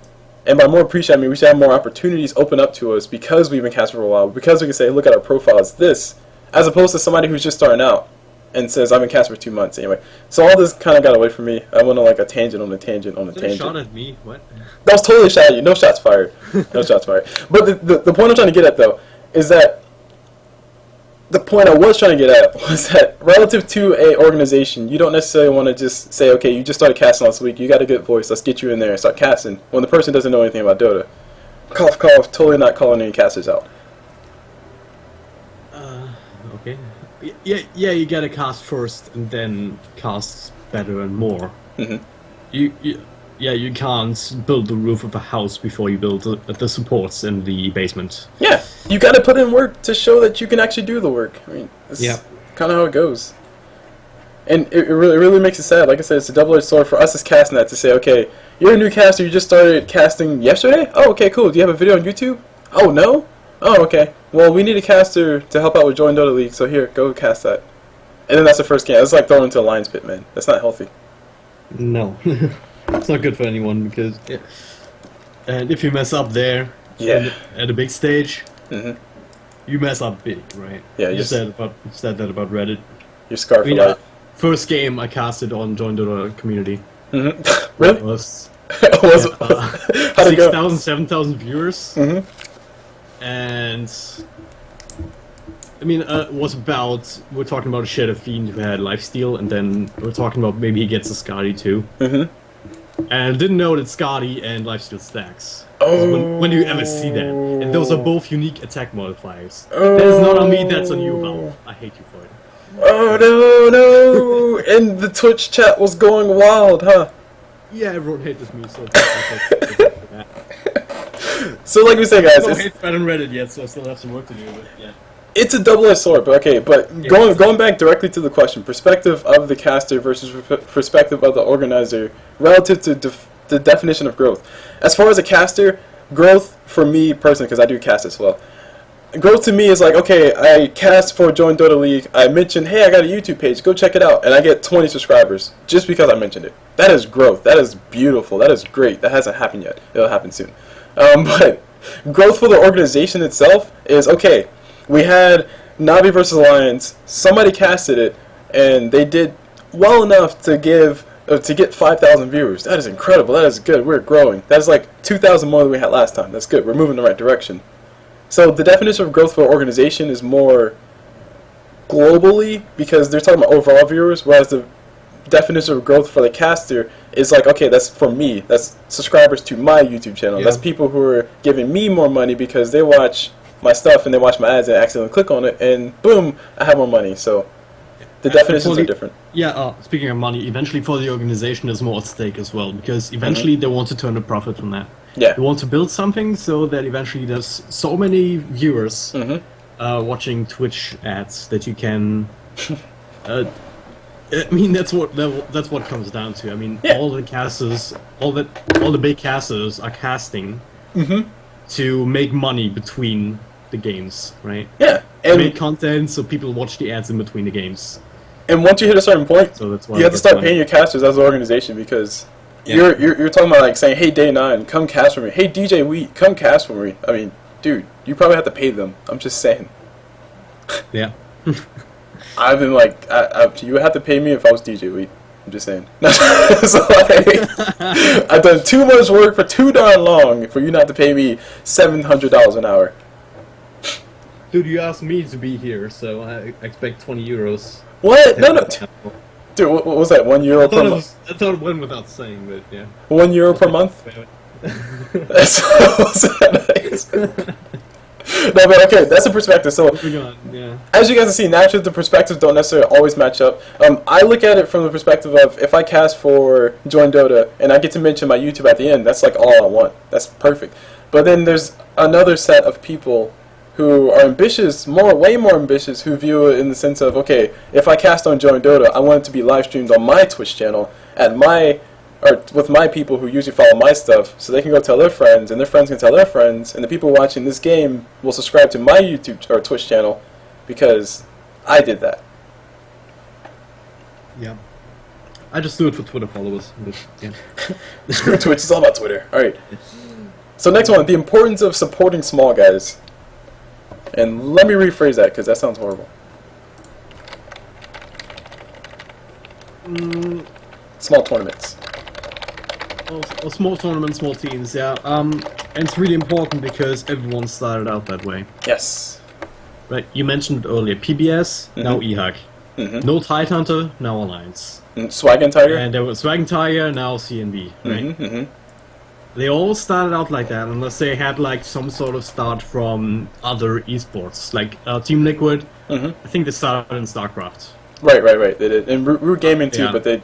And by more appreciated, I mean we should have more opportunities open up to us because we've been casting for a while. Because we can say, look at our profile, it's this, as opposed to somebody who's just starting out and says, I've been casting for 2 months. Anyway, so all this kind of got away from me. I went on like a tangent on a tangent on a tangent. Shot at me. What? That was totally a shot at you. No shots fired. No shots fired. But the point I'm trying to get at, though, is that the point I was trying to get at was that relative to a organization, you don't necessarily want to just say, okay, you just started casting last week, you got a good voice, let's get you in there and start casting, when the person doesn't know anything about Dota. Cough, cough, totally not calling any casters out. Okay. Yeah, you gotta cast first and then cast better and more. Mm-hmm. You can't build the roof of a house before you build the supports in the basement. Yeah, you gotta put in work to show that you can actually do the work. I mean, that's kind of how it goes. And it really makes it sad. Like I said, it's a double-edged sword for us as CastNet to say, okay, you're a new caster, you just started casting yesterday? Oh, okay, cool. Do you have a video on YouTube? Oh, no? Oh, okay. Well, we need a caster to help out with Join Dota League, so here, go cast that. And then that's the first game. It's like throwing into a lion's pit, man. That's not healthy. No. It's not good for anyone, because... Yeah. And if you mess up there, at a big stage, you mess up big, right? Yeah, you said that about Reddit. You're scarred for life. First game I casted on Join Dota community. Really? Was 6,000, 7,000 viewers. And I mean, it was about, we're talking about a Shadow Fiend who had lifesteal, and then we're talking about maybe he gets a Scotty too. And I didn't know that Scotty and lifesteal stacks. When do you ever see that? And those are both unique attack modifiers. That is not on me, that's on you, Valve. I hate you for it. Oh no, no! And the Twitch chat was going wild, huh? Yeah, everyone hated me, so. So, like we say, guys, No it's, hate spread on Reddit yet, so I still have some work to do. But yeah. it's a double-edged sword. But okay, but going back directly to the question, perspective of the caster versus perspective of the organizer relative to the definition of growth. As far as a caster, growth for me personally, because I do cast as well. Growth to me is like, okay, I cast for Join Dota League. I mentioned, hey, I got a YouTube page. Go check it out, and I get 20 subscribers just because I mentioned it. That is growth. That is beautiful. That is great. That hasn't happened yet. It'll happen soon. But growth for the organization itself is, okay, we had Navi versus Alliance. Somebody casted it, and they did well enough to get 5,000 viewers. That is incredible. That is good. We're growing. That is like 2,000 more than we had last time. That's good. We're moving in the right direction. So the definition of growth for an organization is more globally because they're talking about overall viewers, whereas the definition of growth for the caster is like, okay, that's for me. That's subscribers to my YouTube channel. Yeah. That's people who are giving me more money because they watch my stuff and they watch my ads and accidentally click on it, and boom, I have more money. So the definitions are different. Yeah, speaking of money, eventually for the organization there's more at stake as well, because eventually they want to turn a profit from that. Yeah. They want to build something so that eventually there's so many viewers watching Twitch ads that you can... I mean, that's what comes down to. I mean, all the casters, all the big casters are casting to make money between the games, right? Yeah. To And make content so people watch the ads in between the games. And once you hit a certain point, So that's why you have to start paying your casters as an organization because you're talking about like saying, hey, Day9, come cast for me. Hey, DJ Wheat, come cast for me. I mean, dude, you probably have to pay them. I'm just saying. Yeah. I've been like, you would have to pay me if I was DJ Wheat. I'm just saying. So, like, I've done too much work for too darn long for you not to pay me $700 an hour. Dude, you asked me to be here, so I expect 20 euros. What? No. Dude, what was that? €1 per month? I thought it went without saying, but yeah. €1 per month? That's so nice. No, but okay, that's a perspective. So, Yeah. as you guys have seen, naturally the perspectives don't necessarily always match up. I look at it from the perspective of if I cast for Join Dota and I get to mention my YouTube at the end, that's like all I want. That's perfect. But then there's another set of people who are ambitious, way more ambitious, who view it in the sense of, okay, if I cast on Join Dota, I want it to be live streamed on my Twitch channel with my people who usually follow my stuff, so they can go tell their friends, and their friends can tell their friends, and the people watching this game will subscribe to my YouTube or Twitch channel because I did that. Yeah. I just do it for Twitter followers. But, yeah. Screw Twitch, it's all about Twitter. Alright. So next one, the importance of supporting small guys. And let me rephrase that because that sounds horrible. Small tournaments. Well, small tournaments, small teams, yeah. And it's really important because everyone started out that way. Yes. Right, you mentioned it earlier. PBS, now EHAC. No Tidehunter, now Alliance. Swag and Tiger? And there was Swag and Tiger, now CNB, right? They all started out like that, unless they had like some sort of start from other esports, like Team Liquid. I think they started in StarCraft. Right. They did, and Root Gaming too, but they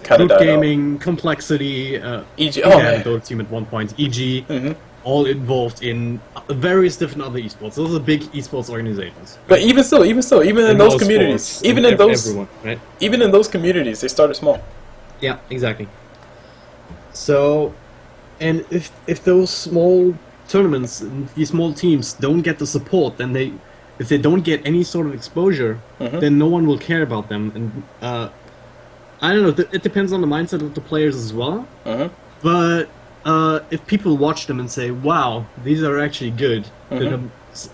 kind of died Gaming, Complexity, EG. Oh man, Dota team at one point. EG, all involved in various different other esports. Those are big esports organizations. But even in those communities, sports, even in those, everyone, right? even in those communities, they started small. Yeah, exactly. So. And if those small tournaments, these small teams don't get the support, then if they don't get any sort of exposure, then no one will care about them. And I don't know, it depends on the mindset of the players as well. But if people watch them and say, wow, these are actually good, then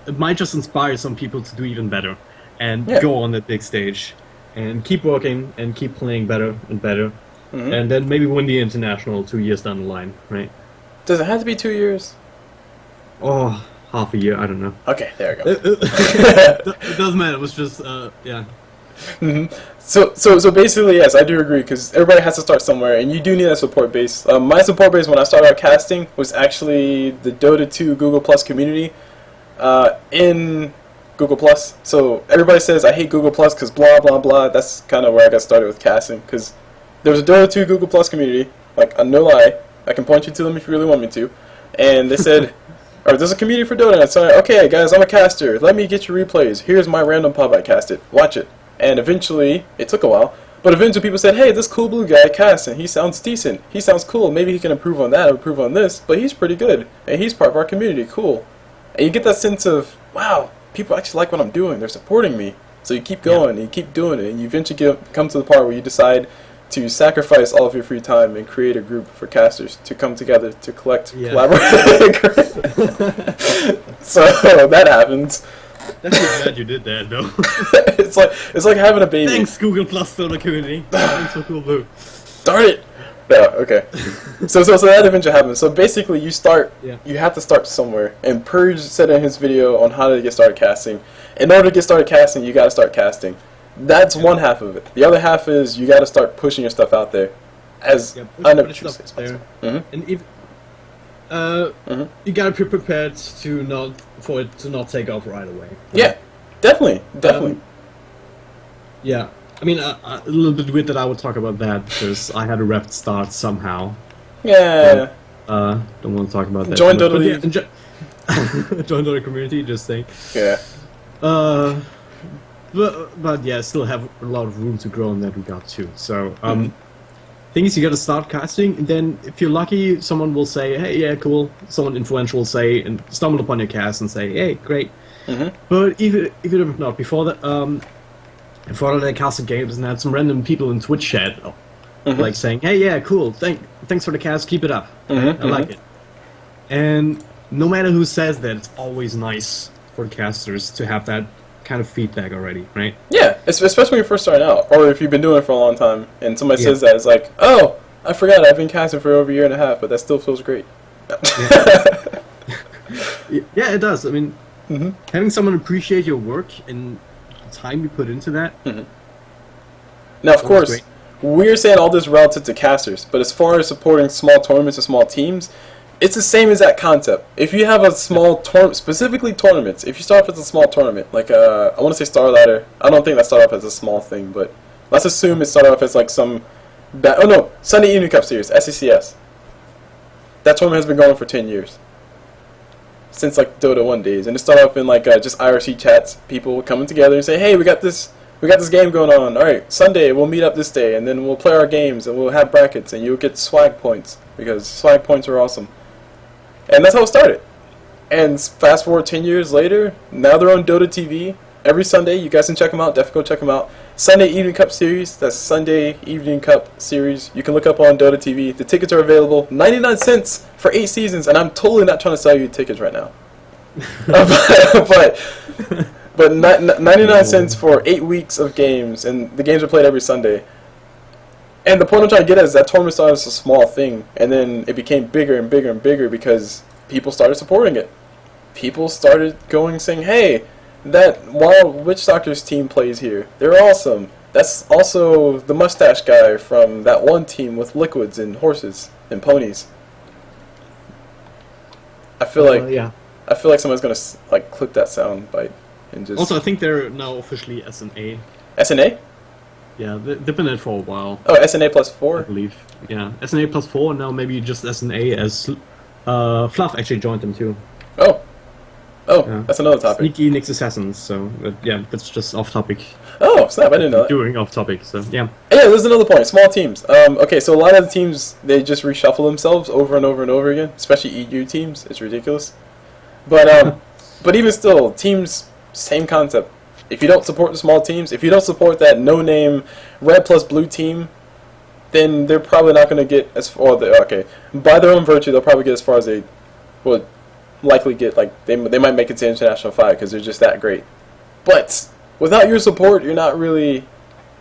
it might just inspire some people to do even better and go on that big stage and keep working and keep playing better and better. And then maybe win the international 2 years down the line, right? Does it have to be 2 years? Oh, half a year, I don't know. Okay, there we go. It doesn't matter, it was just, yeah. So basically, yes, I do agree, because everybody has to start somewhere, and you do need a support base. My support base when I started out casting was actually the Dota 2 Google Plus community. In Google Plus. So everybody says I hate Google Plus because blah blah blah. That's kind of where I got started with casting, because there was a Dota 2 Google Plus community. Like, no lie, I can point you to them if you really want me to. And they said, "Or there's a community for Dota." And I said, "Okay, guys, I'm a caster. Let me get your replays. Here's my random pub I casted. Watch it." And eventually, it took a while, but eventually people said, "Hey, this CulBlu guy casts, and he sounds decent. He sounds cool. Maybe he can improve on that, improve on this. But he's pretty good, and he's part of our community. Cool." And you get that sense of, wow, people actually like what I'm doing. They're supporting me. So you keep going, and you keep doing it, and you eventually come to the part where you decide to sacrifice all of your free time and create a group for casters to come together to collaborate. So that happens. Definitely glad you did that, though. it's like having a baby. Thanks, Google Plus Dota community. Thanks for CulBlu. Darn it. No, okay. So that eventually happens. So basically, you have to start somewhere. And Purge said in his video on how to get started casting, in order to get started casting, you got to start casting. That's one half of it. The other half is you got to start pushing your stuff out there as unobtrusively as possible. And if you gotta be prepared for it to not take off right away. Right? Yeah, definitely. Yeah, I mean, a little bit weird that I would talk about that because I had a ref start somehow. Yeah. Don't want to talk about that. Join Dota League. Join Dota community. Just saying. Yeah. But yeah, still have a lot of room to grow in that regard too. So thing is, you got to start casting, and then if you're lucky, someone will say, "Hey, yeah, cool." Someone influential will say and stumble upon your cast and say, "Hey, great." But even if not, before that, I casted games and had some random people in Twitch chat, like saying, "Hey, yeah, cool. Thanks for the cast. Keep it up. I like it." And no matter who says that, it's always nice for casters to have that kind of feedback already, right? Yeah, especially when you're first starting out, or if you've been doing it for a long time, and somebody says that, it's like, "Oh, I forgot I've been casting for over a year and a half, but that still feels great." Yeah, it does. I mean, having someone appreciate your work and the time you put into that. Now, of course, we're saying all this relative to casters, but as far as supporting small tournaments and small teams, it's the same as that concept. If you have a small tournament, specifically tournaments, if you start off as a small tournament, like I want to say Star Ladder, I don't think that started off as a small thing, but let's assume it started off as like some, Sunday Evening Cup Series, SECS. That tournament has been going for 10 years. Since like Dota 1 days, and it started off in like just IRC chats, people coming together and say, "Hey, we got this game going on. All right, Sunday we'll meet up this day, and then we'll play our games, and we'll have brackets, and you'll get swag points because swag points are awesome." And that's how it started. And fast forward 10 years later, now they're on Dota TV every Sunday. You guys can check them out. Definitely go check them out. Sunday Evening Cup Series. That's Sunday Evening Cup Series. You can look up on Dota TV. The tickets are available. 99 cents for 8 seasons. And I'm totally not trying to sell you tickets right now. But 99 cents for 8 weeks of games. And the games are played every Sunday. And the point I'm trying to get at is that tournament started as a small thing, and then it became bigger and bigger and bigger because people started supporting it. People started going saying, "Hey, that Wild Witch Doctor's team plays here. They're awesome. That's also the mustache guy from that one team with liquids and horses and ponies." I feel like someone's gonna like clip that sound bite and just. Also, I think they're now officially SNA. SNA? Yeah, they've been in it for a while. Oh, SNA plus 4? I believe. Yeah, SNA plus 4, and now maybe just SNA as Fluff actually joined them too. Oh, yeah. That's another topic. Sneaky Nyx Assassins, so yeah, that's just off topic. Oh, snap, I didn't know that. Doing off topic, so yeah. Yeah, there's another point, small teams. Okay, so a lot of the teams, they just reshuffle themselves over and over and over again, especially EU teams. It's ridiculous. But even still, teams, same concept. If you don't support the small teams, if you don't support that no-name red plus blue team, then they're probably not going to get as far. Okay, by their own virtue, they'll probably get as far as they would likely get. Like they might make it to International 5 because they're just that great. But without your support, you're not really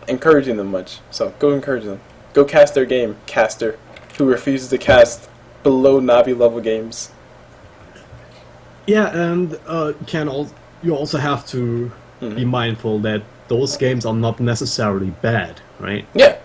encouraging them much. So go encourage them. Go cast their game, caster, who refuses to cast below Navi level games. Yeah, and you also have to be mindful that those games are not necessarily bad, right? Yeah.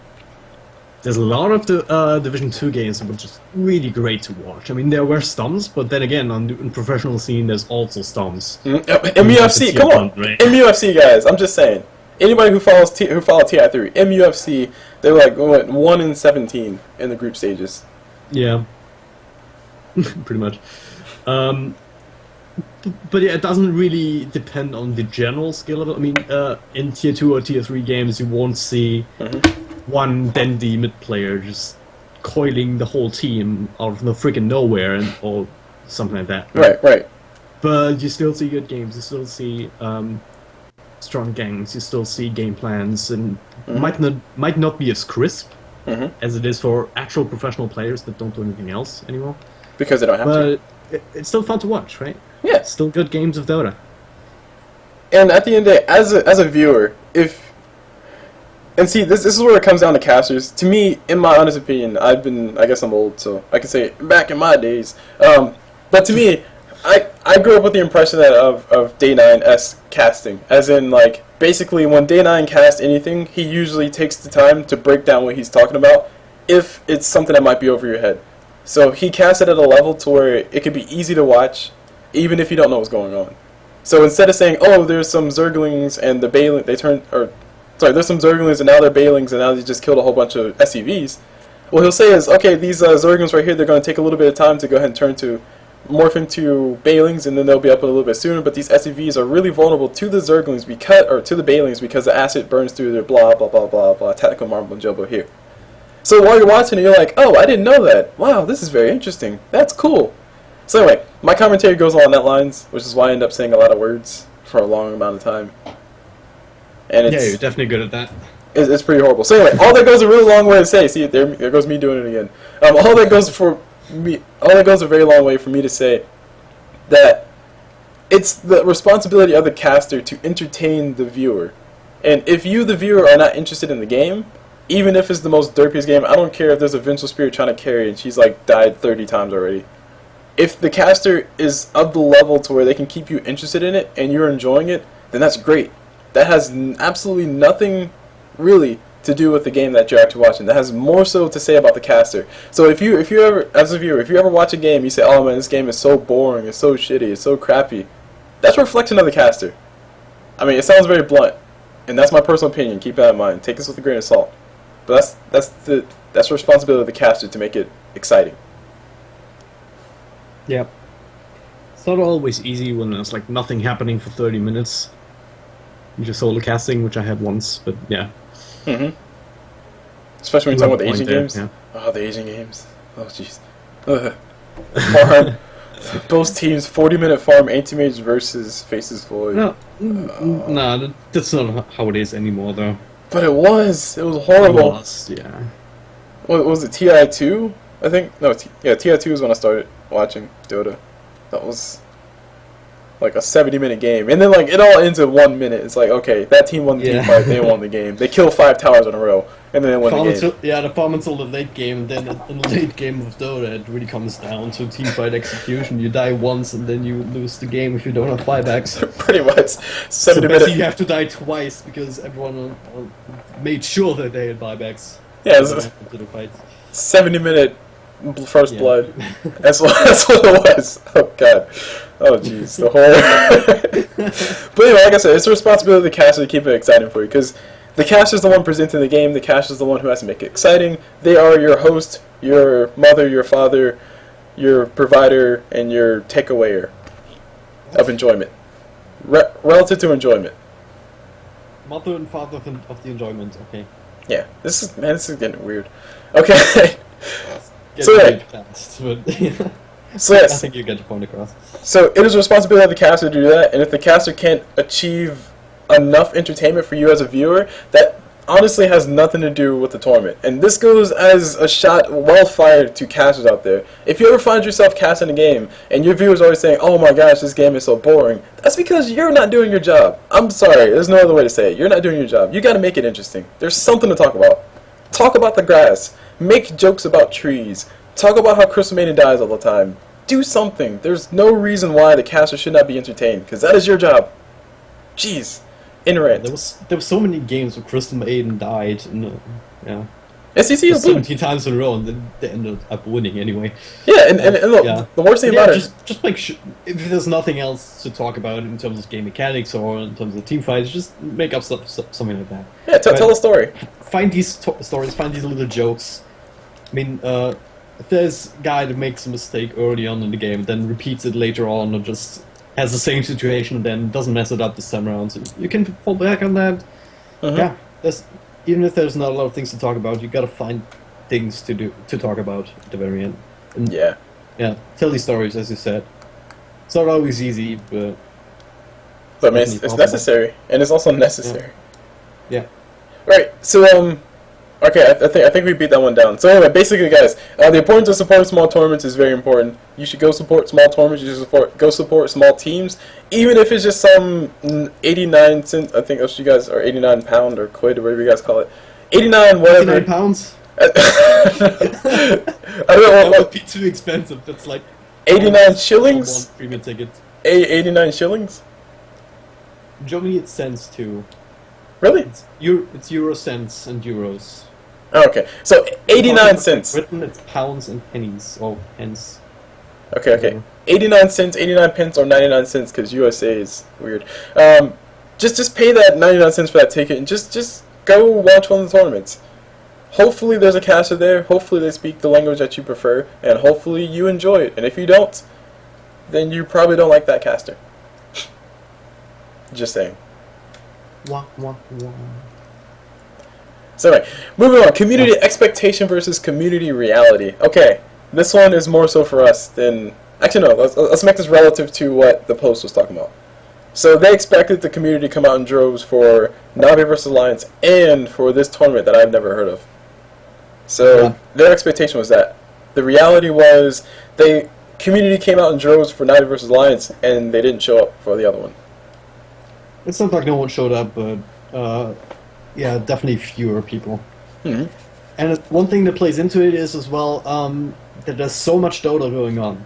there's a lot of the Division 2 games that were just really great to watch. I mean, there were stumps, but then again, on the professional scene, there's also stumps. MUFC, come on, right? MUFC guys. I'm just saying. Anybody who followed TI3, MUFC, they were like 1-17 in the group stages. Yeah, pretty much. But yeah, it doesn't really depend on the general skill level. I mean, in Tier 2 or Tier 3 games, you won't see one dandy mid player just coiling the whole team out of no freaking nowhere or something like that. Right. But you still see good games. You still see strong gangs. You still see game plans, and might not be as crisp as it is for actual professional players that don't do anything else anymore. Because they don't have to. But it's still fun to watch, right? Yeah. Still good games of Dota. And at the end of the day, as a viewer, see, this is where it comes down to casters. To me, in my honest opinion, I guess I'm old, so I can say back in my days. But to me, I grew up with the impression of Day 9's casting. As in, like, basically when Day 9 casts anything, he usually takes the time to break down what he's talking about, if it's something that might be over your head. So he casts it at a level to where it could be easy to watch, even if you don't know what's going on. So instead of saying, oh, there's some Zerglings and there's some Zerglings and now they're Bailings and now they just killed a whole bunch of SCVs, what he'll say is, okay, these Zerglings right here, they're going to take a little bit of time to go ahead and morph into Bailings, and then they'll be up a little bit sooner, but these SCVs are really vulnerable to the Zerglings to the Bailings because the acid burns through their blah, blah, blah, blah, blah, tactical marble and jumbo here. So while you're watching it, you're like, oh, I didn't know that. Wow, this is very interesting. That's cool. So anyway, my commentary goes along that lines, which is why I end up saying a lot of words for a long amount of time. And Yeah, you're definitely good at that. It's pretty horrible. So anyway, all that goes a really long way to say. See, there goes me doing it again. All that goes a very long way for me to say that it's the responsibility of the caster to entertain the viewer. And if you, the viewer, are not interested in the game, even if it's the most derpiest game, I don't care if there's a Vengeful Spirit trying to carry and she's like died 30 times already. If the caster is of the level to where they can keep you interested in it and you're enjoying it, then that's great. That has absolutely nothing really to do with the game that you're actually watching. That has more so to say about the caster. So if you ever, as a viewer, if you ever watch a game, you say, oh man, this game is so boring, it's so shitty, it's so crappy, that's a reflection of the caster. I mean, it sounds very blunt, and that's my personal opinion. Keep that in mind. Take this with a grain of salt. But that's the responsibility of the caster to make it exciting. Yeah. It's not always easy when there's like nothing happening for 30 minutes. You just solo casting, which I had once, but yeah. Especially when you're talking about the Asian games. Yeah. Oh, the Asian games. Oh, jeez. Farm. Both teams, 40-minute farm, anti-mage versus Faces Void. No, that's not how it is anymore, though. But it was. It was horrible. Yeah. What was it, TI2? I think? No, TI2 is when I started watching Dota. That was like a 70-minute game. And then like it all ends in 1 minute. It's like, okay, that team won the team fight, they won the game. They kill 5 towers in a row, and then they won the game. The farm until the late game, and then in the late game of Dota, it really comes down to team fight execution. You die once, and then you lose the game if you don't have buybacks. Pretty much. 70 so minutes. You have to die twice because everyone made sure that they had buybacks. Yeah, it was 70-minute first blood. That's what it was. Oh god. Oh jeez, the horror. But anyway, like I said, it's the responsibility of the caster to keep it exciting for you, because the caster is the one presenting the game. The caster is the one who has to make it exciting. They are your host, your mother, your father, your provider, and your takeawayer of enjoyment, relative to enjoyment. Mother and father of the enjoyment. Okay. Yeah, this is getting weird. Okay. So fast, but so yes, I think you get the point across. So it is a responsibility of the caster to do that, and if the caster can't achieve enough entertainment for you as a viewer, that honestly has nothing to do with the tournament. And this goes as a shot well fired to casters out there. If you ever find yourself casting a game and your viewers are always saying, oh my gosh, this game is so boring, that's because you're not doing your job. I'm sorry, there's no other way to say it. You're not doing your job. You gotta make it interesting. There's something to talk about. Talk about the grass. Make jokes about trees. Talk about how Crystal Maiden dies all the time. Do something. There's no reason why the caster should not be entertained, because that is your job. Jeez. Internet. There was so many games where Crystal Maiden died. And, yeah. SEC will boom. 17 times in a row, and then they ended up winning anyway. Yeah, and look, Yeah. the worst thing about it... Just make sure, if there's nothing else to talk about in terms of game mechanics or in terms of team fights, just make up something like that. Yeah, tell a story. Find these stories, find these little jokes. I mean, if there's a guy that makes a mistake early on in the game, then repeats it later on, or just has the same situation and then doesn't mess it up this time around, so you can fall back on that. Yeah, even if there's not a lot of things to talk about, you gotta find things to talk about at the very end. And yeah, tell these stories, as you said. It's not always easy, but I mean, it's necessary, and it's also necessary. Yeah. Right. So okay, I think we beat that one down. So anyway, basically, guys, the importance of supporting small tournaments is very important. You should go support small tournaments. You should go support small teams, even if it's just some 89 cents. I think those you guys are 89 pound or quid or whatever you guys call it. 89 whatever. 89 pounds. I don't know. That would be too expensive. That's like 89 shillings. One premium ticket. 89 shillings. In Germany, it's cents too. Really? It's euro cents and euros. Oh, okay, so 89 cents. Britain, it's pounds and pennies, or pence. Okay. 89 cents, 89 pence, or 99 cents, because USA is weird. Just pay that 99 cents for that ticket, and just go watch one of the tournaments. Hopefully there's a caster there, hopefully they speak the language that you prefer, and hopefully you enjoy it. And if you don't, then you probably don't like that caster. Just saying. Wah, wah, wah. So anyway, moving on. Community expectation versus community reality. Okay, this one is more so for us than... Actually, no, let's make this relative to what the post was talking about. So they expected the community to come out in droves for Navi vs. Alliance and for this tournament that I've never heard of. So their expectation was that. The reality was the community came out in droves for Navi vs. Alliance and they didn't show up for the other one. It's not like no one showed up, but yeah, definitely fewer people. Mm-hmm. And one thing that plays into it is as well that there's so much Dota going on,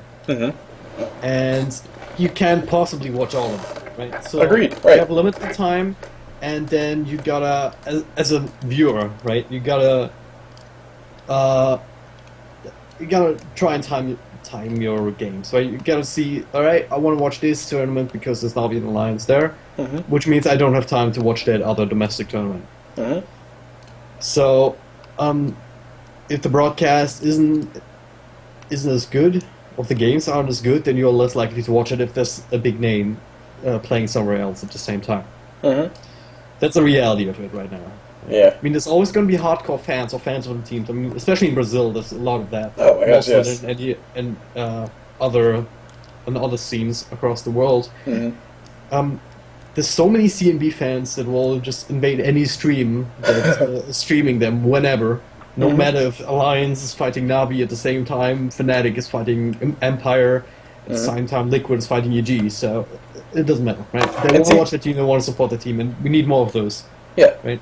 and you can't possibly watch all of it, right? So agreed. Right. You have limited time, and then you gotta, as a viewer, right? You gotta try and time your game. So you gotta see, all right, I want to watch this tournament because there's Navi and Alliance there, which means I don't have time to watch that other domestic tournament. So, if the broadcast isn't as good, or if the games aren't as good, then you're less likely to watch it if there's a big name playing somewhere else at the same time. That's the reality of it right now. Yeah. I mean, there's always going to be hardcore fans or fans of the teams. I mean, especially in Brazil, there's a lot of that. Oh my gosh, yes. And other scenes across the world. There's so many CNB fans that will just invade any stream that's streaming them whenever. No matter if Alliance is fighting Navi at the same time, Fnatic is fighting Empire, at the same time Liquid is fighting EG, so it doesn't matter, right? They want to watch the team, they want to support the team, and we need more of those. Yeah. Right?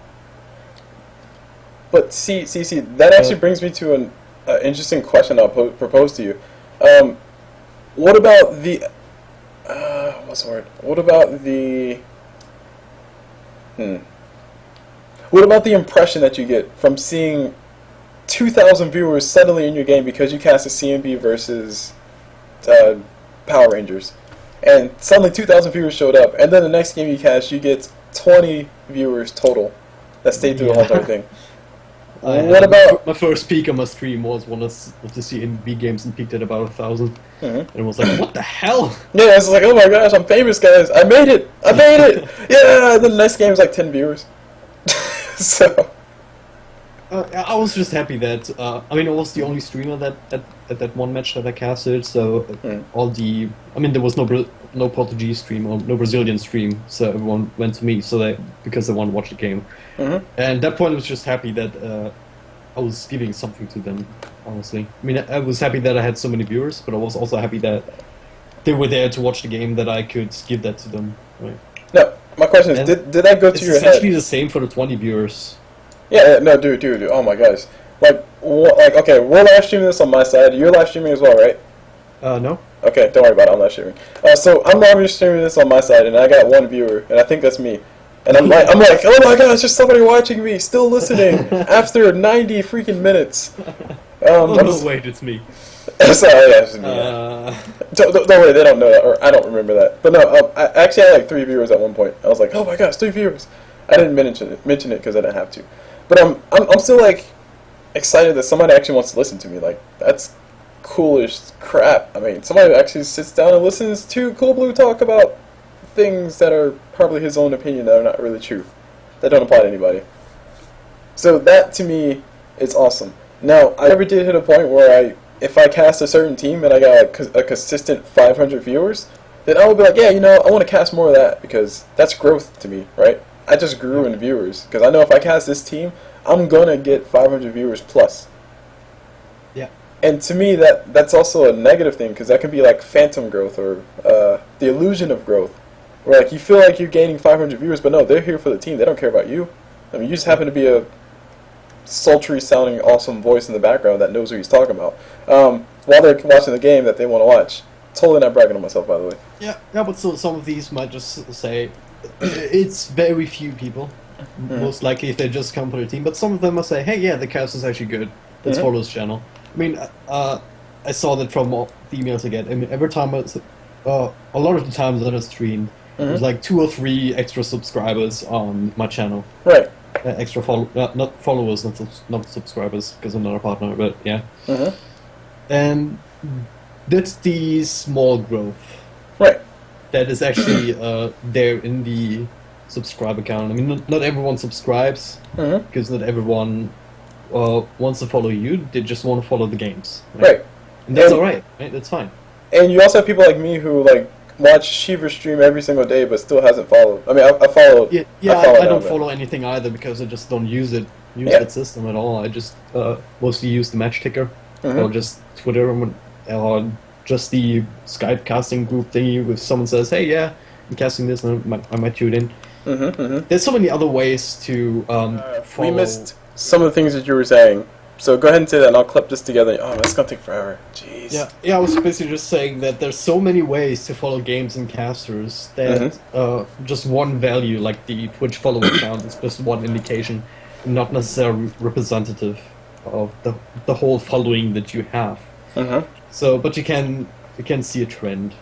But see, that actually brings me to an interesting question I'll propose to you. What about the... what's the word? What about the... What about the impression that you get from seeing 2,000 viewers suddenly in your game because you cast a CMB versus Power Rangers? And suddenly 2,000 viewers showed up, and then the next game you cast, you get 20 viewers total that stayed through the whole entire thing. What about... My first peak on my stream was one of the CNB games and peaked at about 1,000. And it was like, what the hell? Yeah, it's like, oh my gosh, I'm famous, guys. I made it! Yeah, then the next game is like 10 viewers. So... I was just happy that, I mean, I was the only streamer at that one match that I casted, so all the... I mean, there was no Portuguese stream or no Brazilian stream, so everyone went to me because they wanted to watch the game. And at that point I was just happy that I was giving something to them, honestly. I mean, I was happy that I had so many viewers, but I was also happy that they were there to watch the game, that I could give that to them. Right? No, my question is, did that go to your head? It's essentially the same for the 20 viewers. Yeah, no, dude, oh my gosh. Okay, we're live streaming this on my side, you're live streaming as well, right? No. Okay, don't worry about it, I'm live streaming. So I'm live streaming this on my side, and I got one viewer, and I think that's me. And I'm like, oh my gosh, there's somebody watching me, still listening after 90 freaking minutes. Oh, no, wait, it's me. Sorry, yeah, it's me. Don't worry, they don't know that, or I don't remember that. But no, I actually had like 3 viewers at one point. I was like, oh my gosh, 3 viewers. I didn't mention it because I didn't have to. But I'm still like excited that somebody actually wants to listen to me. Like, that's cool as crap. I mean, somebody actually sits down and listens to CulBlu talk about things that are probably his own opinion that are not really true, that don't apply to anybody. So that to me is awesome. Now, I never did hit a point where if I cast a certain team and I got a consistent 500 viewers, then I would be like, yeah, I want to cast more of that because that's growth to me, right? I just grew in viewers because I know if I cast this team, I'm gonna get 500 viewers plus. Yeah. And to me, that's also a negative thing because that can be like phantom growth or the illusion of growth. Where like you feel like you're gaining 500 viewers, but no, they're here for the team. They don't care about you. I mean, you just happen to be a sultry sounding awesome voice in the background that knows what he's talking about while they're watching the game that they want to watch. Totally not bragging on myself, by the way. Yeah, but so some of these might just say it's very few people, most likely if they just come for the team. But some of them will say, hey, yeah, the cast is actually good. Let's follow this channel. I mean, I saw that from all the emails I get. I mean, every time a lot of the times that I streamed, there's like 2 or 3 extra subscribers on my channel. Right. Extra not followers, not subscribers, because I'm not a partner, but yeah. And that's the small growth. Right. That is actually there in the subscriber count. I mean, not everyone subscribes, because not everyone wants to follow you. They just want to follow the games. Right. And that's alright, right? That's fine. And you also have people like me who like watch Shiver stream every single day, but still hasn't followed. I mean, I follow. Yeah, I don't follow anything either because I just don't use that system at all. I just mostly use the match ticker, or just Twitter, or just the Skype casting group thingy. If someone says, "Hey, yeah, I'm casting this," and I might tune in. There's so many other ways to follow. We missed some of the things that you were saying. So go ahead and say that, and I'll clip this together. Oh, that's gonna take forever. Jeez. Yeah. I was basically just saying that there's so many ways to follow games and casters that just one value, like the Twitch follower count, is just one indication, not necessarily representative of the whole following that you have. So, but you can see a trend.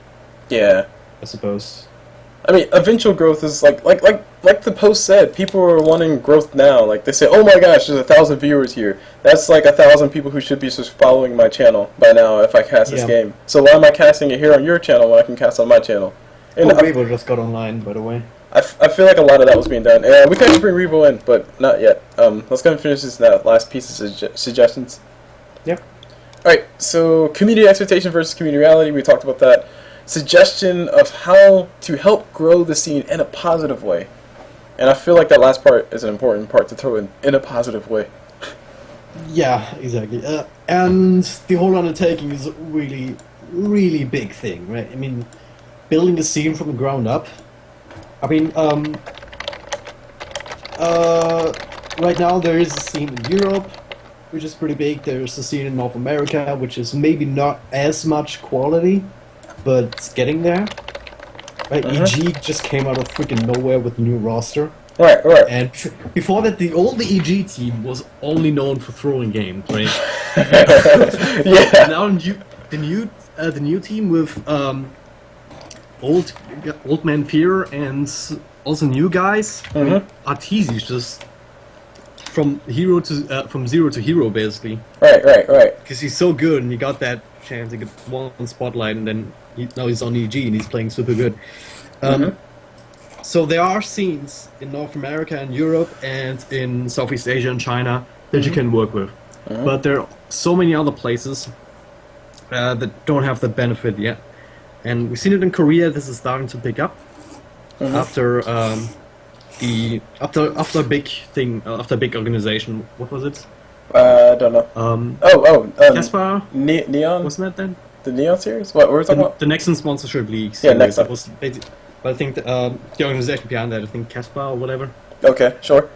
Yeah. I suppose. I mean, eventual growth is like the post said. People are wanting growth now. Like they say, "Oh my gosh, there's 1,000 viewers here. That's like 1,000 people who should be just following my channel by now if I cast this game. So why am I casting it here on your channel when I can cast on my channel?" And Rebo just got online, by the way. I feel like a lot of that was being done. And we can actually bring Rebo in, but not yet. Let's go and finish this last piece of suggestions. Yep. All right. So community expectation versus community reality. We talked about that. Suggestion of how to help grow the scene in a positive way. And I feel like that last part is an important part to throw in a positive way. Yeah, exactly. And the whole undertaking is a really, really big thing, right? I mean, building the scene from the ground up. I mean, right now there is a scene in Europe, which is pretty big. There's a scene in North America, which is maybe not as much quality, but it's getting there. Right? EG just came out of freaking nowhere with a new roster. Right. And before that, the old EG team was only known for throwing games, right? Yeah. Now the new team with old man Fear and also new guys. I mean, Arteezy's just from zero to hero basically. Right. Because he's so good, and he got that chance to get one spotlight, and then now he's on EG and he's playing super good. So there are scenes in North America and Europe and in Southeast Asia and China that you can work with. But there are so many other places that don't have the benefit yet. And we've seen it in Korea. This is starting to pick up after a big thing, after a big organization. What was it? I don't know. Casper? Neon? Wasn't that then? The Neon series? What were we talking about? The Nexon sponsorship leagues. Yeah, Nexon. But I think the organization behind that, I think Casper or whatever. Okay, sure.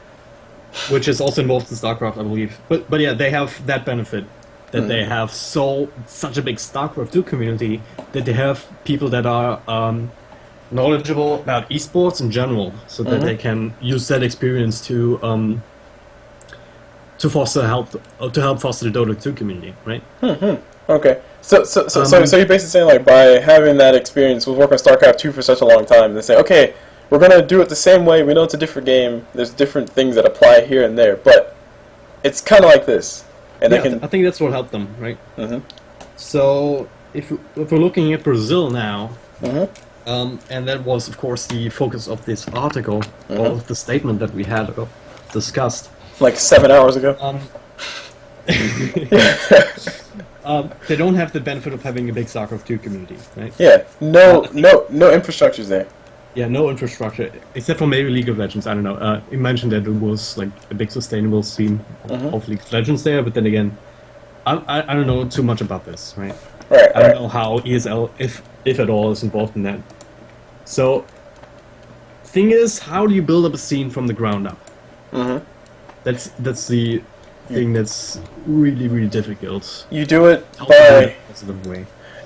Which is also involved in StarCraft, I believe. But yeah, they have that benefit that they have such a big StarCraft 2 community that they have people that are knowledgeable about esports in general, so that they can use that experience to help foster the Dota 2 community, right? Okay. So you're basically saying, like, by having that experience with working on StarCraft 2 for such a long time, they say, okay, we're gonna do it the same way. We know it's a different game. There's different things that apply here and there, but it's kind of like this. And yeah, I think that's what helped them, right? So if we're looking at Brazil now, and that was, of course, the focus of this article, or of the statement that we had discussed. Like 7 hours ago. They don't have the benefit of having a big StarCraft 2 community, right? Yeah, no infrastructure's there. Yeah, no infrastructure, except for maybe League of Legends, I don't know. You mentioned that it was like a big sustainable scene of League of Legends there, but then again, I don't know too much about this, right? I don't know how ESL, if at all, is involved in that. So, thing is, how do you build up a scene from the ground up? That's the thing that's really, really difficult. You do it by a positive way.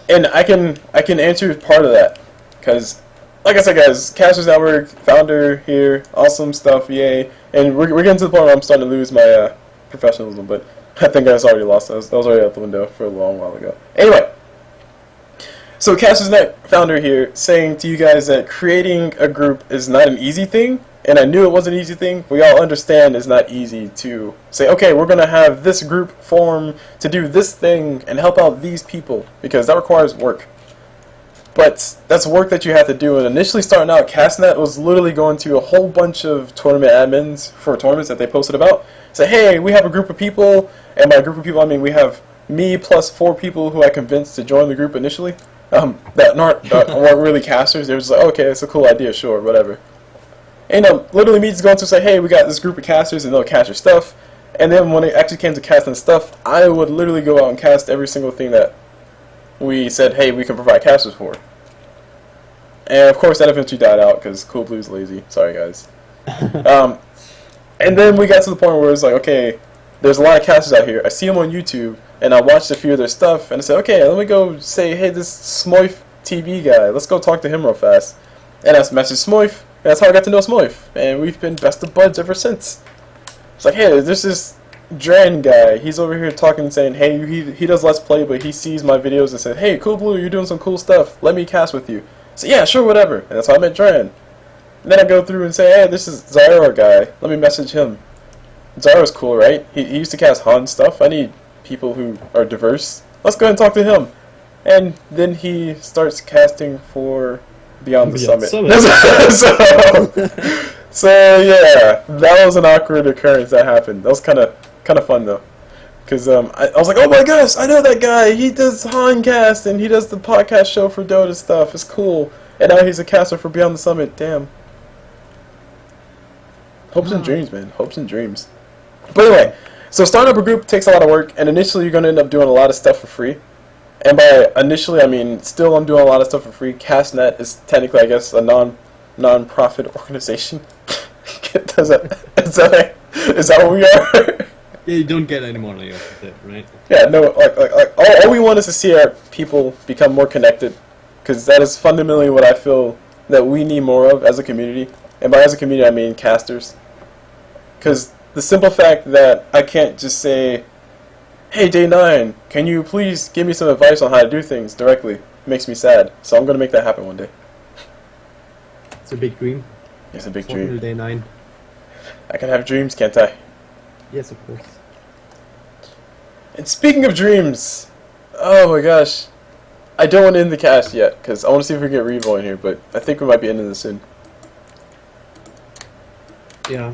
And I can answer part of that, because, like I said, guys, Casters Network, founder here, awesome stuff, yay. And we're getting to the point where I'm starting to lose my professionalism, but I think I already lost that. That was already out the window for a long while ago. Anyway, so Casters Net founder here saying to you guys that creating a group is not an easy thing, and I knew it wasn't an easy thing. We all understand it's not easy to say, okay, we're going to have this group form to do this thing and help out these people, because that requires work. But that's work that you have to do. And initially starting out, CastNet was literally going to a whole bunch of tournament admins for tournaments that they posted about. Say, hey, we have a group of people, and by group of people I mean we have me plus 4 people who I convinced to join the group initially. That weren't really casters. They were just like, okay, it's a cool idea, sure, whatever. And literally me just going to say, hey, we got this group of casters and they'll cast your stuff. And then when it actually came to casting stuff, I would literally go out and cast every single thing that we said, hey, we can provide casters for. And of course that eventually died out because CulBlu's lazy. Sorry, guys. And then we got to the point where it's like, okay, there's a lot of casters out here. I see them on YouTube, and I watched a few of their stuff, and I said, okay, let me go say, hey, this Smoif TV guy, let's go talk to him real fast. And I messaged Smoif, and that's how I got to know Smoif. And we've been best of buds ever since. It's like, hey, there's this Dran guy. He's over here talking and saying, hey, he does Let's Play, but he sees my videos and said, hey, CulBlu, you're doing some cool stuff. Let me cast with you. So yeah, sure, whatever. And that's how I met Dran. And then I go through and say, hey, this is Zyra guy. Let me message him. Zyra's cool, right? He used to cast Han stuff. I need people who are diverse. Let's go ahead and talk to him. And then he starts casting for Beyond the Summit. So yeah, that was an awkward occurrence that happened. That was kind of fun though, because I was like, oh my gosh, I know that guy. He does Hancast and he does the podcast show for Dota stuff. It's cool. And now he's a caster for Beyond the Summit. Damn. Hopes and dreams, man. Hopes and dreams. But anyway, so starting up a group takes a lot of work, and initially you're going to end up doing a lot of stuff for free. And by initially, I mean still I'm doing a lot of stuff for free. CastNet is technically, I guess, a non-profit organization. is that what we are? Yeah, you don't get any more money off of it, right? Yeah, no, like all we want is to see our people become more connected, because that is fundamentally what I feel that we need more of as a community. And by as a community, I mean casters. Because the simple fact that I can't just say, hey, Day 9, can you please give me some advice on how to do things directly, makes me sad. So I'm going to make that happen one day. It's a big dream. It's a big dream. Day 9. I can have dreams, can't I? Yes, of course. And speaking of dreams, oh my gosh. I don't want to end the cast yet, because I want to see if we can get Revo in here, but I think we might be ending this soon. Yeah.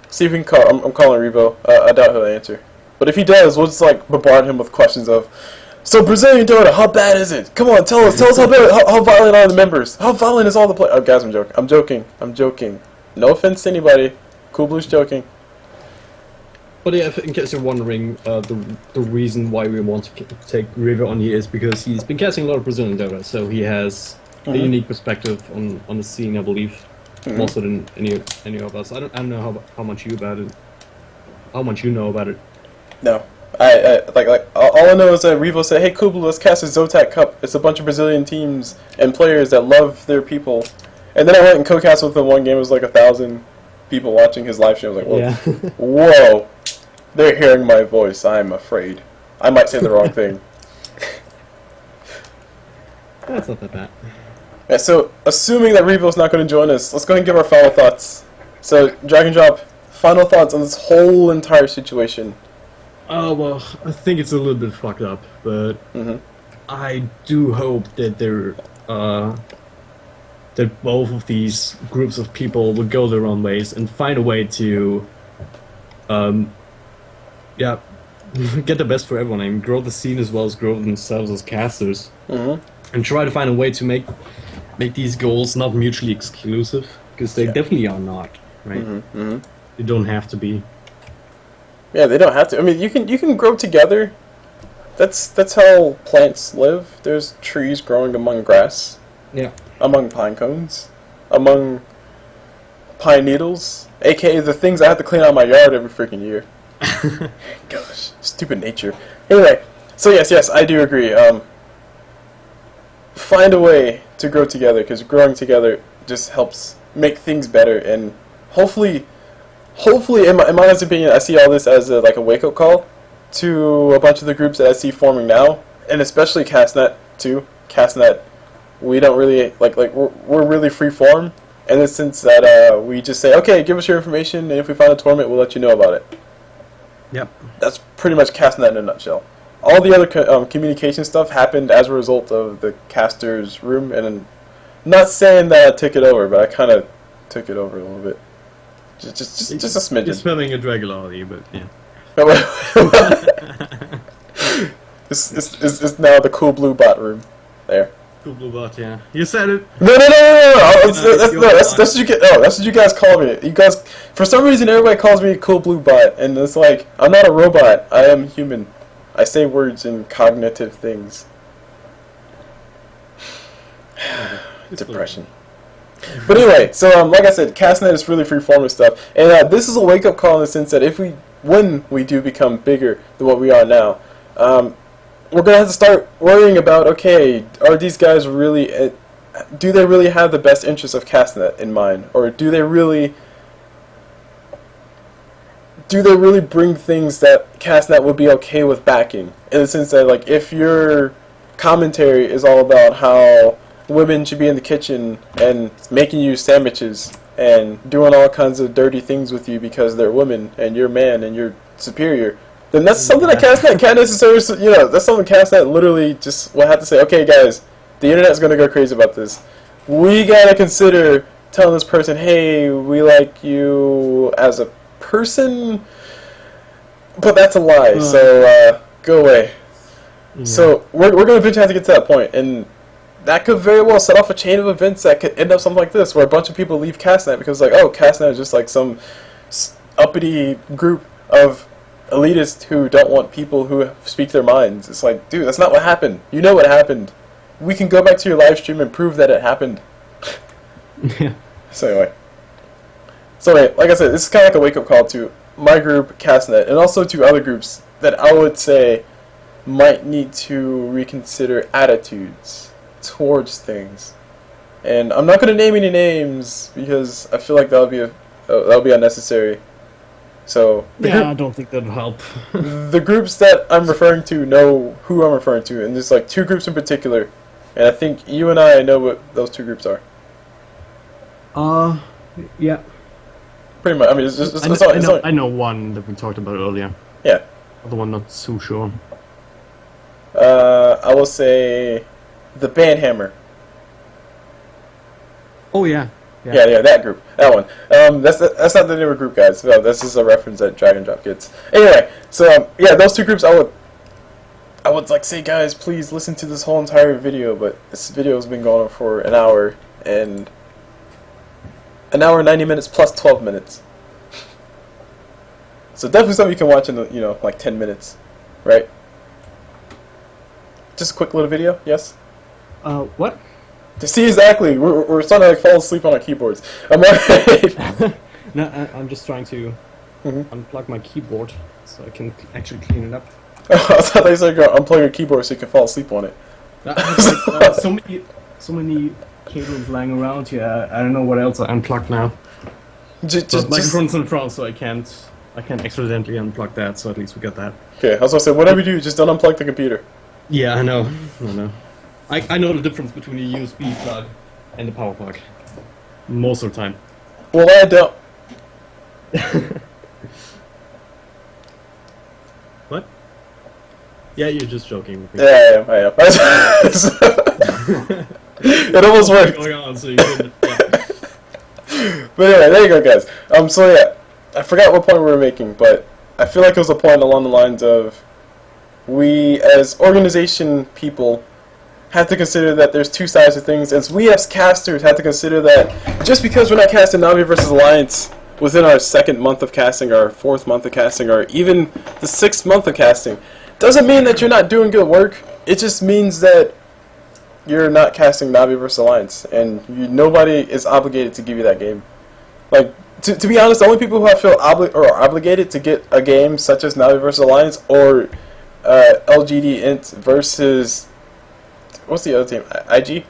See if we can call. I'm calling Revo. I doubt he'll answer. But if he does, we'll just like bombard him with questions of, so Brazilian Dota, how bad is it? Come on, tell us how bad, how violent are the members? How violent is all the play? Oh, guys, I'm joking. No offense to anybody. CulBlu's joking. But yeah, in case you're wondering, the reason why we want to take River on here is because he's been casting a lot of Brazilian Dota, so he has a unique perspective on the scene, I believe, more so than any of us. I don't know how much you know about it. No, All I know is that Revo said, "Hey, CulBlu, let's cast a Zotac Cup. It's a bunch of Brazilian teams and players that love their people." And then I went and co-cast with him one game. It was like 1,000 people watching his live stream. I was like, "Whoa, Yeah. whoa, they're hearing my voice. I'm afraid I might say the wrong thing." That's not that bad. Yeah, so assuming that Revo's not going to join us, let's go ahead and give our final thoughts. So, dragondrop, final thoughts on this whole entire situation. Oh, well, I think it's a little bit fucked up, but I do hope that that both of these groups of people will go their own ways and find a way to, yeah, get the best for everyone. I mean, grow the scene as well as grow themselves as casters, and try to find a way to make these goals not mutually exclusive, because they definitely are not, right? They don't have to be. Yeah, they don't have to. I mean, you can grow together. That's how plants live. There's trees growing among grass. Yeah. Among pine cones. Among pine needles. AKA the things I have to clean out my yard every freaking year. Gosh, stupid nature. Anyway, so yes, I do agree. Find a way to grow together, because growing together just helps make things better, and hopefully, in my honest opinion, I see all this as a wake-up call to a bunch of the groups that I see forming now, and especially Castnet too. Castnet, we don't really we're really free form in the sense that we just say, okay, give us your information, and if we find a tournament, we'll let you know about it. Yep. That's pretty much Castnet in a nutshell. All the other communication stuff happened as a result of the caster's room, and I'm not saying that I took it over, but I kind of took it over a little bit. Just a smidgen. You're spelling it regularly, but yeah. It's now the CulBlu bot room. There. CulBlu bot, yeah. You said it. No. That's what you get. Oh, that's what you guys call me. You guys, for some reason, everybody calls me CulBlu bot, and it's like, I'm not a robot. I am human. I say words and cognitive things. Depression. But anyway, so like I said, Castnet is really free-form and stuff, and this is a wake-up call in the sense that when we do become bigger than what we are now, we're gonna have to start worrying about, okay, are these guys really, do they really have the best interests of Castnet in mind, or do they really bring things that Castnet would be okay with backing? In the sense that, like, if your commentary is all about how women should be in the kitchen and making you sandwiches and doing all kinds of dirty things with you because they're women and you're man and you're superior, then that's something that Castnet can't necessarily, that's something Castnet literally just will have to say, okay guys, the internet's going to go crazy about this. We got to consider telling this person, hey, we like you as a person, but that's a lie, so go away. Yeah. So we're going to eventually have to get to that point, and that could very well set off a chain of events that could end up something like this, where a bunch of people leave Castnet because, like, oh, Castnet is just like some uppity group of elitists who don't want people who speak their minds. It's like, dude, that's not what happened. You know what happened. We can go back to your live stream and prove that it happened. Yeah. So anyway, like I said, this is kind of like a wake-up call to my group, Castnet, and also to other groups that I would say might need to reconsider attitudes towards things. And I'm not going to name any names because I feel like that'll be unnecessary. So I don't think that'll help. The groups that I'm referring to know who I'm referring to, and there's like two groups in particular, and I think you and I know what those two groups are. Yeah. Pretty much. I mean, I know one that we talked about earlier. Yeah. The one not so sure. I will say the Bandhammer. Oh yeah. Yeah, that group, that one. That's not the newer group, guys. No, this is a reference that dragondrop gets. Anyway, so yeah, those two groups, I would like say, guys, please listen to this whole entire video. But this video has been going on for an hour and 90 minutes plus 12 minutes. So definitely something you can watch in like 10 minutes, right? Just a quick little video, yes. What? To see exactly, we're starting to fall asleep on our keyboards. I'm alright. No, I'm just trying to unplug my keyboard so I can actually clean it up. I thought they said unplug your keyboard so you can fall asleep on it. So many cables lying around here. I don't know what else I unplugged now. Just microphone's in front, so I can't accidentally unplug that. So at least we got that. okay, I was gonna say, whatever you do, just don't unplug the computer. Yeah, I know. I know the difference between a USB plug and the power plug. Most of the time. Well, I don't. What? Yeah, you're just joking with me. Yeah, I am. It almost worked. Going on, so you couldn't. Yeah. But anyway, there you go, guys. So yeah, I forgot what point we were making, but I feel like it was a point along the lines of we, as organization people, have to consider that there's two sides of things, and we as casters have to consider that just because we're not casting Navi versus Alliance within our 2nd month of casting, or 4th month of casting, or even the 6th month of casting, doesn't mean that you're not doing good work. It just means that you're not casting Navi versus Alliance, and nobody is obligated to give you that game. Like, to be honest, the only people who I feel obligated to get a game such as Navi versus Alliance or LGD Int versus, what's the other team? IG?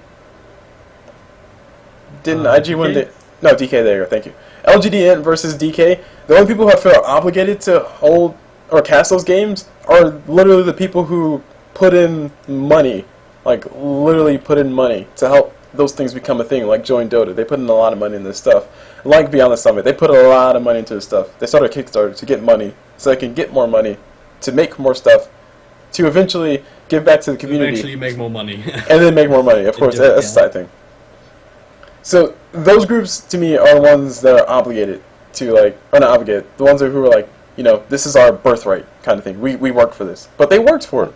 Didn't IG win the... No, DK, there you go, thank you. LGD Int versus DK, the only people who I feel obligated to hold or cast those games are literally the people who put in money. Like, literally put in money to help those things become a thing, like join Dota. They put in a lot of money in this stuff. Like Beyond the Summit, they put a lot of money into this stuff. They started a Kickstarter to get money, so they can get more money, to make more stuff, to eventually give back to the community. Eventually make more money. And then make more money, of course, that's a side thing. So, those groups, to me, are the ones that are obligated to, like, or not obligated, the ones who are like, you know, this is our birthright, kind of thing. We worked for this. But they worked for it.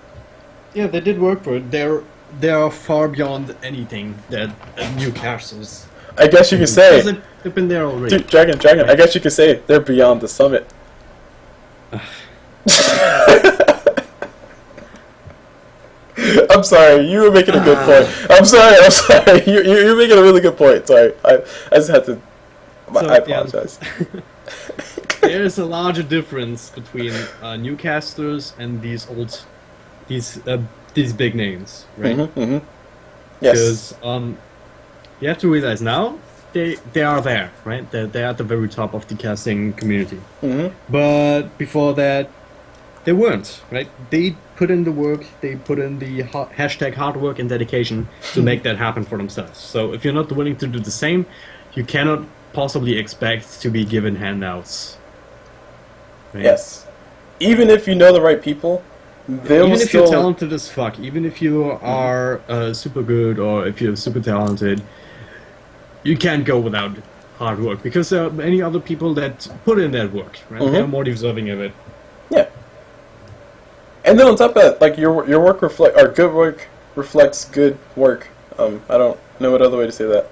Yeah, they did work for it. They are far beyond anything that new casters. I guess you could say. They've been there already. Dude, Dragon. I guess you could say they're beyond the summit. I'm sorry, you were making a good point. I'm sorry. You're making a really good point. Sorry, I just had to. I apologize. Yeah. There's a larger difference between new casters and these big names, right? Yes. Because you have to realize now they are there, right? They're at the very top of the casting community. But before that, they weren't, right? They put in the work, they put in the hashtag hard work and dedication to make that happen for themselves. So if you're not willing to do the same, you cannot possibly expect to be given handouts. Right? Yes. Even if you know the right people, even if you're talented as fuck, even if you are super good or if you're super talented, you can't go without hard work because there are many other people that put in that work, right? They're more deserving of it. Yeah. And then on top of that, like your work good work reflects good work. I don't know what other way to say that.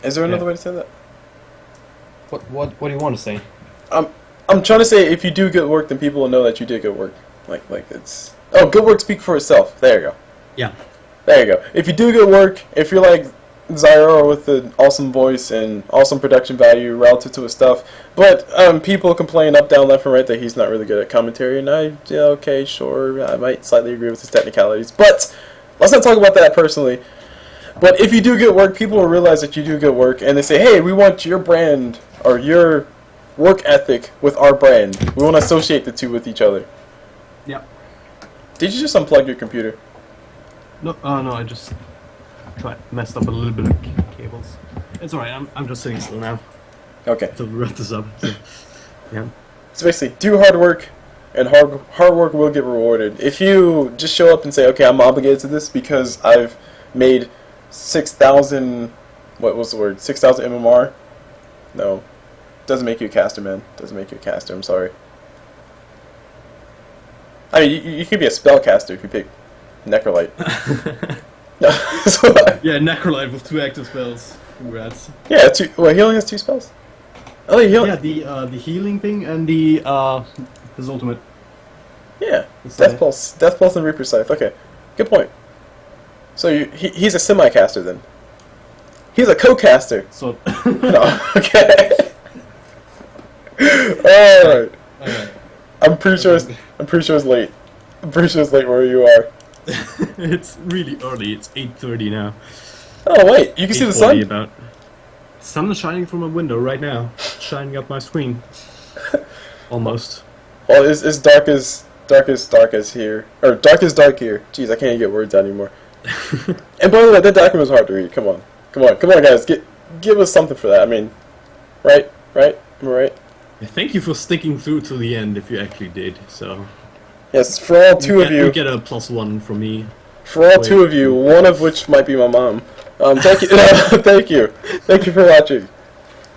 Is there another way to say that? What do you want to say? I'm trying to say if you do good work, then people will know that you did good work. Like it's good work speaks for itself. There you go. Yeah. There you go. If you do good work, if you're like Zyro with an awesome voice and awesome production value relative to his stuff, but people complain up, down, left, and right that he's not really good at commentary, and okay, sure, I might slightly agree with his technicalities, but let's not talk about that personally. But if you do good work, people will realize that you do good work, and they say, hey, we want your brand or your work ethic with our brand. We want to associate the two with each other. Yeah. Did you just unplug your computer? No, I just messed up a little bit of cables. It's alright, I'm just sitting still now. Okay. To wrap this up. So, yeah. So basically, do hard work, and hard work will get rewarded. If you just show up and say, okay, I'm obligated to this because I've made 6,000, what was the word? 6,000 MMR? No. Doesn't make you a caster, man. Doesn't make you a caster, I'm sorry. I mean, you could be a spellcaster if you pick Necrolite. Yeah, Necrolite with 2 active spells. Congrats. Yeah, he only has 2 spells. Oh, yeah, the healing thing and his ultimate. Yeah, Death Pulse and Reaper Scythe. Okay, good point. So he's a semi-caster then. He's a co-caster. So. No, okay. Alright. I'm pretty sure it's late. I'm pretty sure it's late where you are. It's really early. It's 8:30 now. Oh wait, you can see the sun. About. Sun is shining from my window right now, shining up my screen. Almost. Well, it's dark as here, or dark as dark here. Jeez, I can't even get words out anymore. And by the way, that document was hard to read. Come on, guys, give us something for that. I mean, right, am I right? Thank you for sticking through to the end. If you actually did, so. Yes, for all two of you. You get a +1 from me. For all two of you, one of which might be my mom. Thank you, thank you for watching.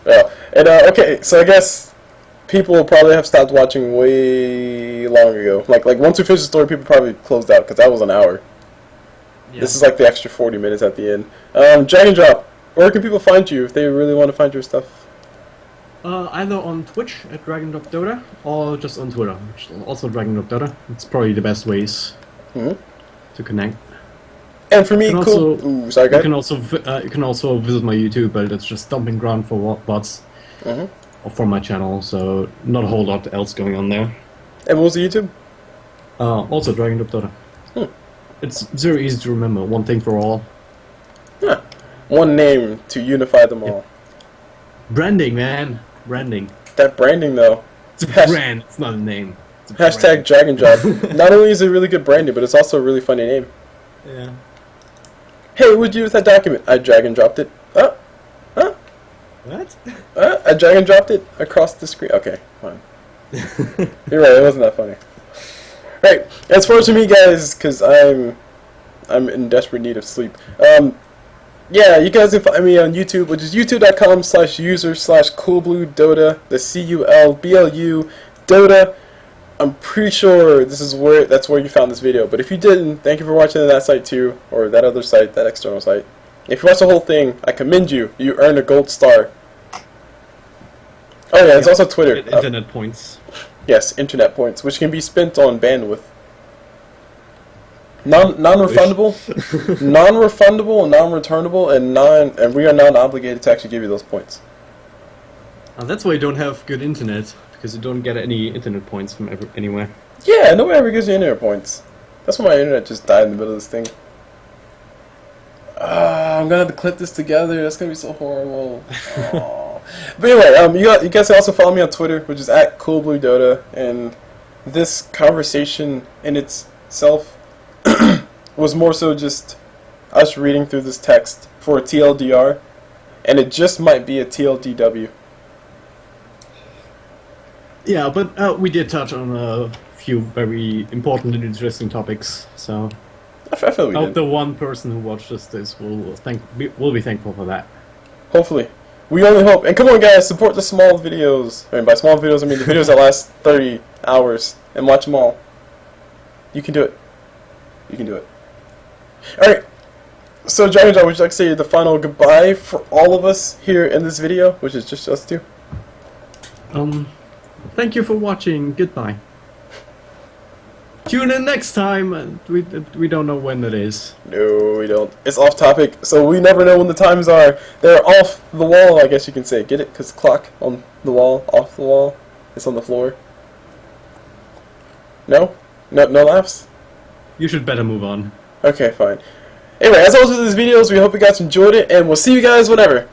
Yeah, and okay, so I guess people will probably have stopped watching way long ago. Like once we finish the story, people probably closed out because that was an hour. Yeah. This is like the extra 40 minutes at the end. Drag and drop. Where can people find you if they really want to find your stuff? Either on Twitch at dragondrop or just on Twitter, also dragondrop. It's probably the best ways to connect. And for me, cool. Ooh, sorry, you can also visit my YouTube, but it's just dumping ground for bots from my channel. So not a whole lot else going on there. And what was the YouTube? Also dragondrop. It's very easy to remember. One thing for all. Yeah. One name to unify them all. Branding, man. Branding. That branding, though. It's a brand. It's not a name. Hashtag drag and drop. Not only is it really good branding, but it's also a really funny name. Yeah. Hey, what'd you do with that document? I drag and dropped it. Huh? What? I drag and dropped it across the screen. Okay, fine. You're right, it wasn't that funny. Right, as far as for me, guys, because I'm in desperate need of sleep. Yeah, you guys can find me on YouTube, which is youtube.com/user/CulBlu Dota. The CulBlu Dota. I'm pretty sure that's where you found this video. But if you didn't, thank you for watching on that site too, or that other site, that external site. If you watch the whole thing, I commend you. You earned a gold star. Oh yeah, it's also Twitter. Internet points. Yes, internet points, which can be spent on bandwidth. Non-refundable, non-refundable, non-returnable, and we are not obligated to actually give you those points. That's why you don't have good internet, because you don't get any internet points from anywhere. Yeah, nobody ever gives you internet points. That's why my internet just died in the middle of this thing. I'm gonna have to clip this together. That's gonna be so horrible. But anyway, you guys can also follow me on Twitter, which is at CulBluDota, and this conversation in itself was more so just us reading through this text for a TLDR, and it just might be a TLDW. Yeah, but we did touch on a few very important and interesting topics, so I feel we I hope did. the one person who watched this will be thankful for that. Hopefully. We only hope. And come on, guys, support the small videos. I mean, by small videos, I mean the videos that last 30 hours, and watch them all. You can do it. You can do it. Alright, so Dragon Drop, would you like to say the final goodbye for all of us here in this video, which is just us two? Thank you for watching. Goodbye. Tune in next time. We don't know when it is. No, we don't. It's off topic, so we never know when the times are. They're off the wall, I guess you can say. Get it? Because the clock on the wall, off the wall, it's on the floor. No? No laughs? You should better move on. Okay, fine. Anyway, as always with these videos, we hope you guys enjoyed it, and we'll see you guys whenever.